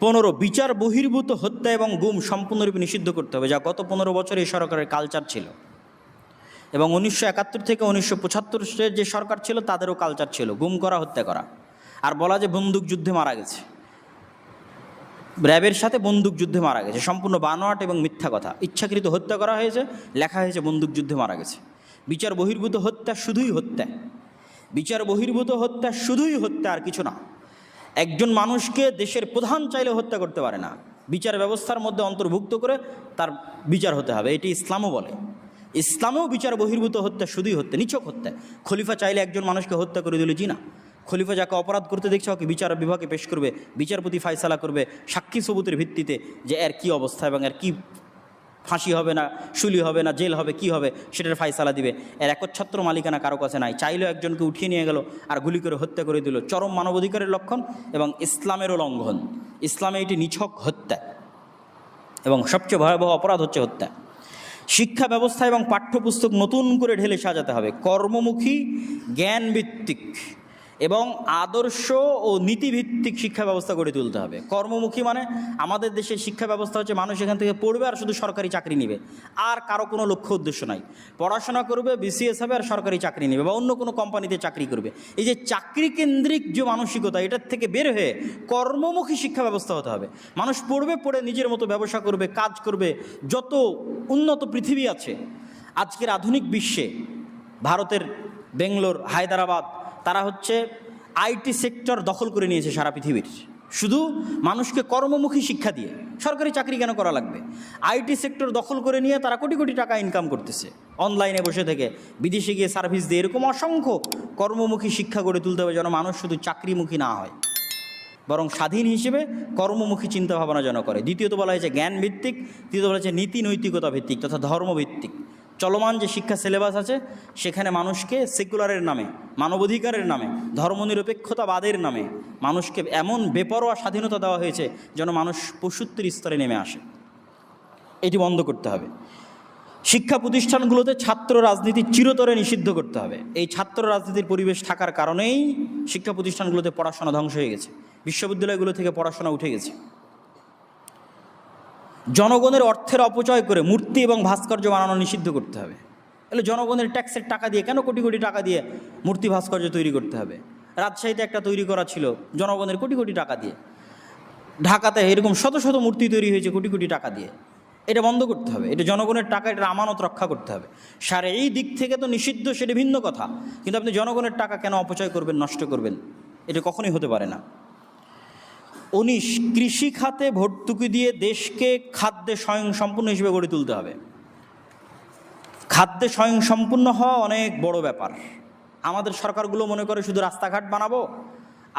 15, বিচার বহির্ভূত হত্যা এবং গুম সম্পূর্ণরূপে নিষিদ্ধ করতে হবে, যা গত 15 বছরে এই সরকারের কালচার ছিল, এবং 1971 থেকে 1975 যে সরকার ছিল তাদেরও কালচার ছিল গুম করা, হত্যা করা। আর বলা যে বন্দুক যুদ্ধে মারা গেছে, র্যাবের সাথে বন্দুক যুদ্ধে মারা গেছে, সম্পূর্ণ বানোয়াট এবং মিথ্যা কথা। ইচ্ছাকৃত হত্যা করা হয়েছে, লেখা হয়েছে বন্দুক যুদ্ধে মারা গেছে। বিচার বহির্ভূত হত্যা শুধুই হত্যা, বিচার বহির্ভূত হত্যা শুধুই হত্যা, আর কিছু না। একজন মানুষকে দেশের প্রধান চাইলে হত্যা করতে পারে না, বিচার ব্যবস্থার মধ্যে অন্তর্ভুক্ত করে তার বিচার হতে হবে, এটি ইসলামও বলে। ইসলামেও বিচার বহির্ভূত হত্যা শুধুই হত্যা, নিছক হত্যা। খলিফা চাইলে একজন মানুষকে হত্যা করে দিলে জি না, খলিফা যাকে অপরাধ করতে দেখছে ওকে বিচার বিভাগে পেশ করবে, বিচারপতি ফায়সালা করবে সাক্ষী সবুতের ভিত্তিতে যে এর কী অবস্থা এবং এর কী ফাঁসি হবে না শুলি হবে না জেল হবে কি হবে সেটার ফায়সালা দিবে। এর একচ্ছত্র মালিকানা কারো কাছে নাই, চাইলেও একজনকে উঠিয়ে নিয়ে গেল আর গুলি করে হত্যা করে দিল, চরম মানবাধিকারের লক্ষণ এবং ইসলামেরও লঙ্ঘন। ইসলামে এটি নিছক হত্যা এবং সবচেয়ে ভয়াবহ অপরাধ হচ্ছে হত্যা। শিক্ষা ব্যবস্থা এবং পাঠ্যপুস্তক নতুন করে ঢেলে সাজাতে হবে, কর্মমুখী, জ্ঞানভিত্তিক এবং আদর্শ ও নীতিভিত্তিক শিক্ষা ব্যবস্থা গড়ে তুলতে হবে। কর্মমুখী মানে আমাদের দেশের শিক্ষা ব্যবস্থা হচ্ছে মানুষ এখান থেকে পড়বে আর শুধু সরকারি চাকরি নেবে, আর কারো কোনো লক্ষ্য উদ্দেশ্য নাই। পড়াশোনা করবে, বিসিএস হবে আর সরকারি চাকরি নেবে বা অন্য কোনো কোম্পানিতে চাকরি করবে। এই যে চাকরি কেন্দ্রিক যে মানসিকতা, এটার থেকে বের হয়ে কর্মমুখী শিক্ষা ব্যবস্থা হতে হবে। মানুষ পড়বে, পড়ে নিজের মতো ব্যবসা করবে, কাজ করবে। যত উন্নত পৃথিবী আছে আজকের আধুনিক বিশ্বে, ভারতের বেঙ্গলোর, হায়দ্রাবাদ, তারা হচ্ছে আইটি সেক্টর দখল করে নিয়েছে সারা পৃথিবীর, শুধু মানুষকে কর্মমুখী শিক্ষা দিয়ে। সরকারি চাকরি কেন করা লাগবে? আইটি সেক্টর দখল করে নিয়ে তারা কোটি কোটি টাকা ইনকাম করতেছে অনলাইনে বসে থেকে, বিদেশে গিয়ে সার্ভিস দিয়ে। এরকম অসংখ্য কর্মমুখী শিক্ষা গড়ে তুলতে হবে যেন মানুষ শুধু চাকরিমুখী না হয়, বরং স্বাধীন হিসেবে কর্মমুখী চিন্তাভাবনা যেন করে। দ্বিতীয়ত বলা হয়েছে জ্ঞান ভিত্তিক, তৃতীয়ত বলা হয়েছে নীতি নৈতিকতা ভিত্তিক তথা ধর্মভিত্তিক। চলমান যে শিক্ষা সিলেবাস আছে সেখানে মানুষকে সেকুলারের নামে, মানবাধিকারের নামে, ধর্মনিরপেক্ষতাবাদের নামে মানুষকে এমন বেপরোয়া স্বাধীনতা দেওয়া হয়েছে যেন মানুষ পশুত্বের স্তরে নেমে আসে। এটি বন্ধ করতে হবে। শিক্ষা প্রতিষ্ঠানগুলোতে ছাত্র রাজনীতি চিরতরে নিষিদ্ধ করতে হবে। এই ছাত্র রাজনীতির পরিবেশ থাকার কারণেই শিক্ষা প্রতিষ্ঠানগুলোতে পড়াশোনা ধ্বংস হয়ে গেছে, বিশ্ববিদ্যালয়গুলো থেকে পড়াশোনা উঠে গেছে। জনগণের অর্থের অপচয় করে মূর্তি এবং ভাস্কর্য বানানো নিষিদ্ধ করতে হবে। তাহলে জনগণের ট্যাক্সের টাকা দিয়ে কেন কোটি কোটি টাকা দিয়ে মূর্তি ভাস্কর্য তৈরি করতে হবে? রাজশাহীতে একটা তৈরি করা ছিল জনগণের কোটি কোটি টাকা দিয়ে, ঢাকাতে এরকম শত শত মূর্তি তৈরি হয়েছে কোটি কোটি টাকা দিয়ে। এটা বন্ধ করতে হবে, এটা জনগণের টাকা, এটা আমানত রক্ষা করতে হবে। এই দিক থেকে তো নিষিদ্ধ, সেটা ভিন্ন কথা, কিন্তু আপনি জনগণের টাকা কেন অপচয় করবেন, নষ্ট করবেন? এটা কখনোই হতে পারে না। 19, কৃষি খাতে ভর্তুকি দিয়ে দেশকে খাদ্যে স্বয়ংসম্পূর্ণ হিসেবে গড়ে তুলতে হবে। খাদ্যে স্বয়ংসম্পূর্ণ হওয়া অনেক বড় ব্যাপার। আমাদের সরকারগুলো মনে করে শুধু রাস্তাঘাট বানাবো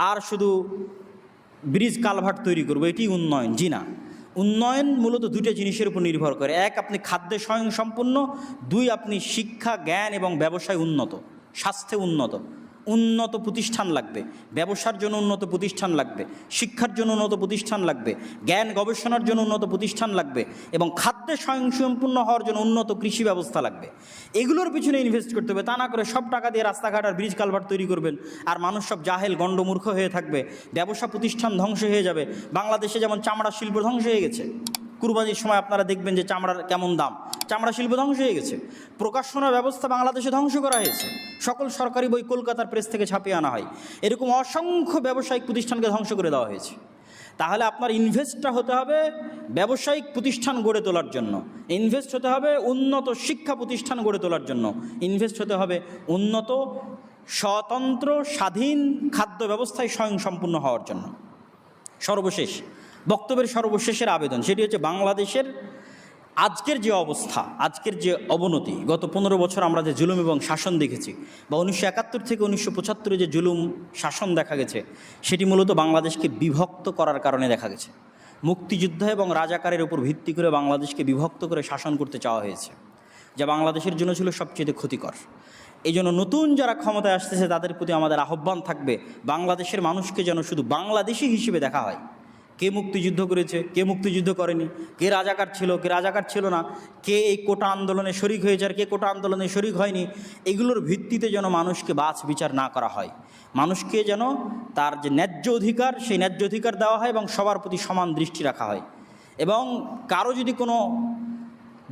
আর শুধু ব্রিজ কালভার্ট তৈরি করবো, এটি উন্নয়ন। জি না, উন্নয়ন মূলত দুটো জিনিসের উপর নির্ভর করে। এক, আপনি খাদ্যে স্বয়ংসম্পূর্ণ। 2, আপনি শিক্ষা, জ্ঞান এবং ব্যবসায় উন্নত, স্বাস্থ্যে উন্নত। উন্নত প্রতিষ্ঠান লাগবে, ব্যবসার জন্য উন্নত প্রতিষ্ঠান লাগবে, শিক্ষার জন্য উন্নত প্রতিষ্ঠান লাগবে, জ্ঞান গবেষণার জন্য উন্নত প্রতিষ্ঠান লাগবে এবং খাদ্যে স্বয়ংসম্পূর্ণ হওয়ার জন্য উন্নত কৃষি ব্যবস্থা লাগবে। এগুলোর পিছনে ইনভেস্ট করতে হবে। তা না করে সব টাকা দিয়ে রাস্তাঘাট আর ব্রিজ কালভার্ট তৈরি করবেন আর মানুষ সব জাহেল গণ্ডমূর্খ হয়ে থাকবে, ব্যবসা প্রতিষ্ঠান ধ্বংস হয়ে যাবে। বাংলাদেশে যেমন চামড়া শিল্প ধ্বংস হয়ে গেছে, কুরবানির সময় আপনারা দেখবেন যে চামড়ার কেমন দাম, চামড়া শিল্প ধ্বংস হয়ে গেছে। প্রকাশনা ব্যবস্থা বাংলাদেশে ধ্বংস করা হয়েছে, সকল সরকারি বই কলকাতার প্রেস থেকে ছাপিয়ে আনা হয়। এরকম অসংখ্য ব্যবসায়িক প্রতিষ্ঠানকে ধ্বংস করে দেওয়া হয়েছে। তাহলে আপনার ইনভেস্টটা হতে হবে ব্যবসায়িক প্রতিষ্ঠান গড়ে তোলার জন্য, ইনভেস্ট হতে হবে উন্নত শিক্ষা প্রতিষ্ঠান গড়ে তোলার জন্য, ইনভেস্ট হতে হবে উন্নত স্বতন্ত্র স্বাধীন খাদ্য ব্যবস্থায় স্বয়ংসম্পূর্ণ হওয়ার জন্য। সর্বশেষ বক্তব্যের সর্বশেষের আবেদন, সেটি হচ্ছে বাংলাদেশের আজকের যে অবস্থা, আজকের যে অবনতি, গত 15 বছর আমরা যে জুলুম এবং শাসন দেখেছি, বা 1971 থেকে 1975 যে জুলুম শাসন দেখা গেছে, সেটি মূলত বাংলাদেশকে বিভক্ত করার কারণে দেখা গেছে। মুক্তিযুদ্ধ এবং রাজাকারের উপর ভিত্তি করে বাংলাদেশকে বিভক্ত করে শাসন করতে চাওয়া হয়েছে, যা বাংলাদেশের জন্য ছিল সবচেয়ে ক্ষতিকর। এই জন্য নতুন যারা ক্ষমতায় আসতেছে তাদের প্রতি আমাদের আহ্বান থাকবে, বাংলাদেশের মানুষকে যেন শুধু বাংলাদেশি হিসেবে দেখা হয়। কে মুক্তিযুদ্ধ করেছে, কে মুক্তিযুদ্ধ করেনি, কে রাজাকার ছিল, কে রাজাকার ছিল না, কে এই কোটা আন্দোলনে শরিক হয়েছে আর কে কোটা আন্দোলনে শরিক হয়নি, এগুলোর ভিত্তিতে যেন মানুষকে বাছ বিচার না করা হয়। মানুষকে যেন তার যে ন্যায্য অধিকার, সেই ন্যায্য অধিকার দেওয়া হয় এবং সবার প্রতি সমান দৃষ্টি রাখা হয়। এবং কারো যদি কোনো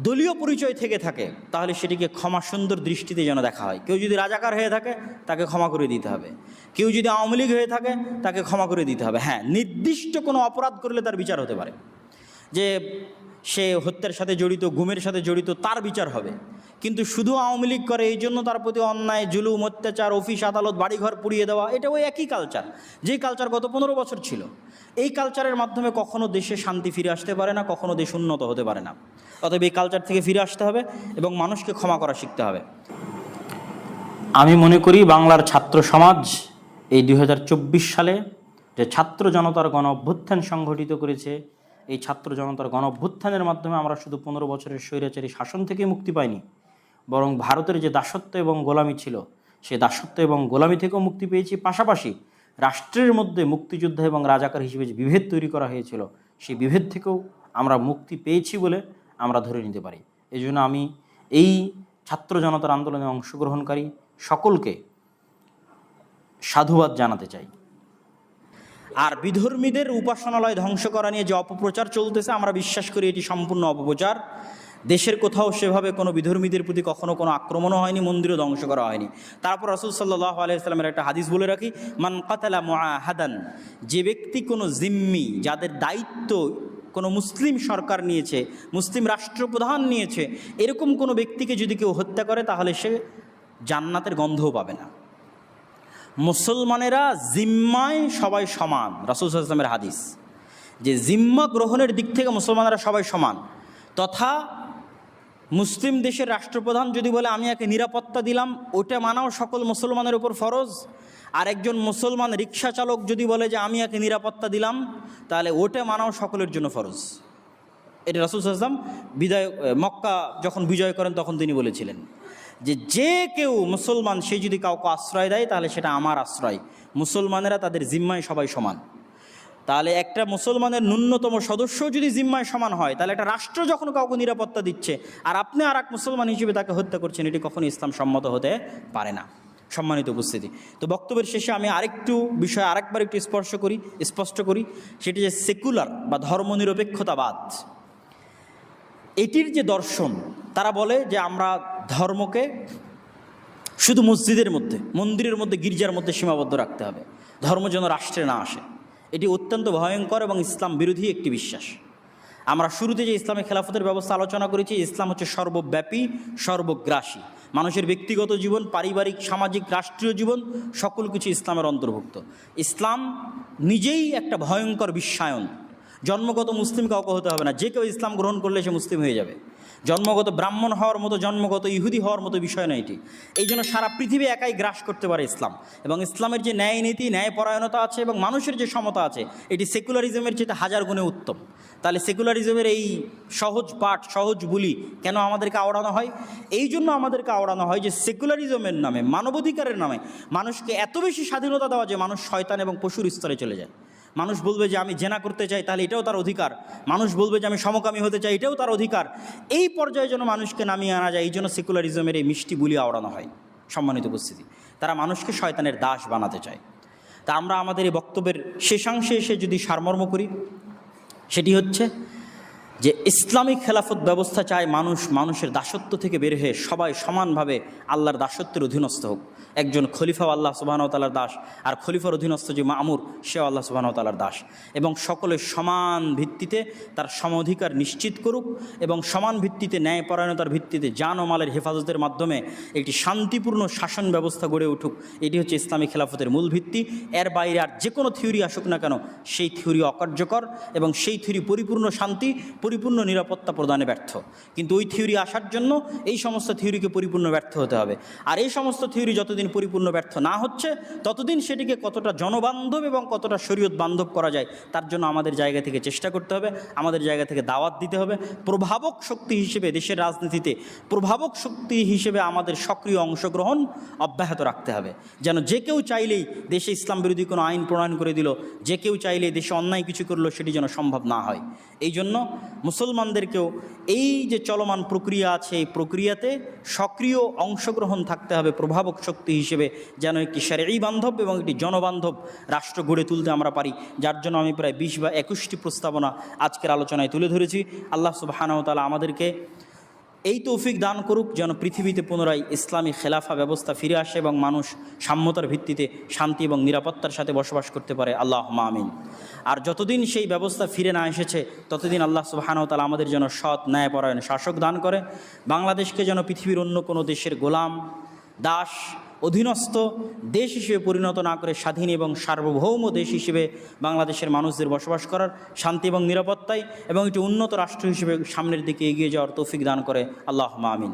দলীয় পরিচয় থেকে থাকে তাহলে সেটিকে ক্ষমা সুন্দর দৃষ্টিতে যেন দেখা হয়। কেউ যদি রাজাকার হয়ে থাকে তাকে ক্ষমা করে দিতে হবে, কেউ যদি আওয়ামী লীগ হয়ে থাকে তাকে ক্ষমা করে দিতে হবে। হ্যাঁ, নির্দিষ্ট কোনো অপরাধ করলে তার বিচার হতে পারে, যে সে হত্যার সাথে জড়িত, গুমের সাথে জড়িত, তার বিচার হবে। কিন্তু শুধু আওয়ামী লীগ করে এই জন্য তার প্রতি অন্যায়, জুলুম, অত্যাচার, অফিস আদালত, বাড়িঘর পুড়িয়ে দেওয়া, এটা ওই একই কালচার, যেই কালচার গত 15 বছর ছিল। এই কালচারের মাধ্যমে কখনো দেশে শান্তি ফিরে আসতে পারে না, কখনো দেশ উন্নত হতে পারে না। অতএব এই কালচার থেকে ফিরে আসতে হবে এবং মানুষকে ক্ষমা করা শিখতে হবে। আমি মনে করি বাংলার ছাত্র সমাজ এই 2024 সালে যে ছাত্র জনতার গণ অভ্যুত্থান সংগঠিত করেছে, এই ছাত্র জনতার গণ অভ্যুত্থানের মাধ্যমে আমরা শুধু 15 বছরের স্বৈরাচারী শাসন থেকে মুক্তি পাইনি, বরং ভারতের যে দাসত্ব এবং গোলামি ছিল, সেই দাসত্ব এবং গোলামি থেকেও মুক্তি পেয়েছি। পাশাপাশি রাষ্ট্রের মধ্যে মুক্তিযোদ্ধা এবং রাজাকার হিসেবে যে বিভেদ তৈরি করা হয়েছিল, সেই বিভেদ থেকেও আমরা মুক্তি পেয়েছি বলে আমরা ধরে নিতে পারি। এই জন্য আমি এই ছাত্র জনতার আন্দোলনে অংশগ্রহণকারী সকলকে সাধুবাদ জানাতে চাই। আর বিধর্মীদের উপাসনালয় ধ্বংস করা নিয়ে যে অপপ্রচার চলতেছে, আমরা বিশ্বাস করি এটি সম্পূর্ণ অপপ্রচার। দেশের কোথাও সেভাবে কোনো বিধর্মীদের প্রতি কখনো কোনো আক্রমণও হয়নি, মন্দিরও ধ্বংস করা হয়নি। তারপর রাসূল সাল্লাল্লাহু আলাইহি ওয়াসাল্লামের একটা হাদিস বলে রাখি, মান কাতালা মুআহাদান, যে ব্যক্তি কোনো জিম্মি, যাদের দায়িত্ব কোনো মুসলিম সরকার নিয়েছে, মুসলিম রাষ্ট্রপ্রধান নিয়েছে, এরকম কোনো ব্যক্তিকে যদি কেউ হত্যা করে তাহলে সে জান্নাতের গন্ধও পাবে না। মুসলমানেরা জিম্মায় সবাই সমান, রাসূল সাল্লাল্লাহু আলাইহি ওয়াসাল্লামের হাদিস, যে জিম্মা গ্রহণের দিক থেকে মুসলমানেরা সবাই সমান। তথা মুসলিম দেশের রাষ্ট্রপ্রধান যদি বলে আমি একে নিরাপত্তা দিলাম, ওটা মানাও সকল মুসলমানের উপর ফরজ। আর একজন মুসলমান রিক্সা চালক যদি বলে যে আমি একে নিরাপত্তা দিলাম, তাহলে ওটা মানাও সকলের জন্য ফরজ। এটা রাসূল সাল্লাল্লাহু আলাইহি ওয়াসাল্লাম মক্কা যখন বিজয় করেন তখন তিনি বলেছিলেন যে যে কেউ মুসলমান সে যদি কাউকে আশ্রয় দেয় তাহলে সেটা আমার আশ্রয়। মুসলমানেরা তাদের জিম্মায় সবাই সমান। তাহলে একটা মুসলমানের ন্যূনতম সদস্য যদি জিম্মায় সমান হয়, তাহলে একটা রাষ্ট্র যখন কাউকে নিরাপত্তা দিচ্ছে আর আপনি আর এক মুসলমান হিসেবে তাকে হত্যা করছেন, এটি কখনো ইসলাম সম্মত হতে পারে না। সম্মানিত উপস্থিতি, তো বক্তব্যের শেষে আমি আরেকটু বিষয় আরেকবার একটু স্পষ্ট করি, সেটি যে সেকুলার বা ধর্মনিরপেক্ষতাবাদ, এটির যে দর্শন, তারা বলে যে আমরা ধর্মকে শুধু মসজিদের মধ্যে, মন্দিরের মধ্যে, গির্জার মধ্যে সীমাবদ্ধ রাখতে হবে, ধর্ম যেন রাষ্ট্রে না আসে। এটি অত্যন্ত ভয়ঙ্কর এবং ইসলাম বিরোধী একটি বিশ্বাস। আমরা শুরুতে যে ইসলামী খেলাফতের ব্যবস্থা আলোচনা করেছি, ইসলাম হচ্ছে সর্বব্যাপী, সর্বগ্রাসী। মানুষের ব্যক্তিগত জীবন, পারিবারিক, সামাজিক, রাষ্ট্রীয় জীবন সকল কিছু ইসলামের অন্তর্ভুক্ত। ইসলাম নিজেই একটা ভয়ঙ্কর বিশ্বায়ন। জন্মগত মুসলিম কাউকে হতে হবে না, যে কেউ ইসলাম গ্রহণ করলে সে মুসলিম হয়ে যাবে। জন্মগত ব্রাহ্মণ হওয়ার মতো, জন্মগত ইহুদি হওয়ার মতো বিষয় নয় এটি। এই জন্য সারা পৃথিবী একাই গ্রাস করতে পারে ইসলাম। এবং ইসলামের যে ন্যায় নীতি, ন্যায়পরায়ণতা আছে এবং মানুষের যে সমতা আছে, এটি সেকুলারিজমের চেয়ে হাজার গুণে উত্তম। তাহলে সেকুলারিজমের এই সহজ পাঠ, সহজ বুলি কেন আমাদেরকে আওড়ানো হয়? এই জন্য আমাদেরকে আওড়ানো হয় যে সেকুলারিজমের নামে, মানবাধিকারের নামে মানুষকে এত বেশি স্বাধীনতা দেওয়া যে মানুষ শয়তান এবং পশুর স্তরে চলে যায়। মানুষ বলবে যে আমি জেনা করতে চাই, তাহলে এটাও তার অধিকার। মানুষ বলবে যে আমি সমকামী হতে চাই, এটাও তার অধিকার। এই পর্যায়ে যেন মানুষকে নামিয়ে আনা যায়, এই জন্য সেকুলারিজমের এই মিষ্টি বুলি আওড়ানো হয়। সম্মানিত উপস্থিতি, তারা মানুষকে শয়তানের দাস বানাতে চায়। তা আমরা আমাদের এই বক্তব্যের শেষাংশে এসে যদি সারমর্ম করি, সেটি হচ্ছে যে ইসলামিক খেলাফত ব্যবস্থা চায় মানুষের দাসত্ব থেকে বের হয়ে সবাই সমানভাবে আল্লাহর দাসত্বের অধীনস্থ হোক। একজন খলিফাও আল্লাহ সুবহানাহু ওয়া তাআলার দাস, আর খলিফার অধীনস্থ যে মামুর, সেও আল্লাহ সুবহানাহু ওয়া তাআলার দাস। এবং সকলের সমান ভিত্তিতে তার সমাধিকার নিশ্চিত করুক এবং সমান ভিত্তিতে, ন্যায়পরায়ণতার ভিত্তিতে জান ও মালের হেফাজতের মাধ্যমে একটি শান্তিপূর্ণ শাসন ব্যবস্থা গড়ে উঠুক। এটি হচ্ছে ইসলামী খেলাফতের মূল ভিত্তি। এর বাইরে আর যে কোনো থিওরি আসুক না কেন, সেই থিওরি অকার্যকর এবং সেই থিওরি পরিপূর্ণ শান্তি, পরিপূর্ণ নিরাপত্তা প্রদানে ব্যর্থ। কিন্তু ওই থিওরি আসার জন্য এই সমস্ত থিওরিকে পরিপূর্ণ ব্যর্থ হতে হবে। আর এই সমস্ত থিওরি যতদিন পরিপূর্ণ ব্যর্থ না হচ্ছে, ততদিন সেটিকে কতটা জনবান্ধব এবং কতটা শরীয়ত বান্ধব করা যায়, তার জন্য আমাদের জায়গা থেকে চেষ্টা করতে হবে, আমাদের জায়গা থেকে দাওয়াত দিতে হবে। প্রভাবক শক্তি হিসেবে দেশের রাজনীতিতে, প্রভাবক শক্তি হিসেবে আমাদের সক্রিয় অংশগ্রহণ অব্যাহত রাখতে হবে। যেন যে কেউ চাইলেই দেশে ইসলাম বিরোধী কোনো আইন প্রণয়ন করে দিল, যে কেউ চাইলেই দেশে অন্যায় কিছু করলো, সেটি যেন সম্ভব না হয়। এই জন্য মুসলমানদেরকেও এই যে চলমান প্রক্রিয়া আছে, এই প্রক্রিয়াতে সক্রিয় অংশগ্রহণ থাকতে হবে প্রভাবক শক্তি হিসেবে, যেন একটি শরঈ বান্ধব এবং একটি জনবান্ধব রাষ্ট্র গড়ে তুলতে আমরা পারি। যার জন্য আমি প্রায় 20 বা 21টি প্রস্তাবনা আজকের আলোচনায় তুলে ধরেছি। আল্লাহ সুবহানাহু ওয়া তাআলা আমাদেরকে এই তৌফিক দান করুক যেন পৃথিবীতে পুনরায় ইসলামী খেলাফা ব্যবস্থা ফিরে আসে এবং মানুষ সাম্যতার ভিত্তিতে শান্তি এবং নিরাপত্তার সাথে বসবাস করতে পারে। আল্লাহুম্মা আমিন। আর যতদিন সেই ব্যবস্থা ফিরে না এসেছে, ততদিন আল্লাহ সুবহানাহু ওয়া তাআলা আমাদের যেন সৎ, ন্যায়পরায়ণ শাসক দান করে। বাংলাদেশকে যেন পৃথিবীর অন্য কোনো দেশের গোলাম, দাস, অধীনস্থ দেশ হিসেবে পরিণত না করে স্বাধীন এবং সার্বভৌম দেশ হিসেবে বাংলাদেশের মানুষদের বসবাস করার, শান্তি এবং নিরাপত্তায় এবং একটি উন্নত রাষ্ট্র হিসেবে সামনের দিকে এগিয়ে যাওয়ার তৌফিক দান করে। আল্লাহুম্মা আমিন।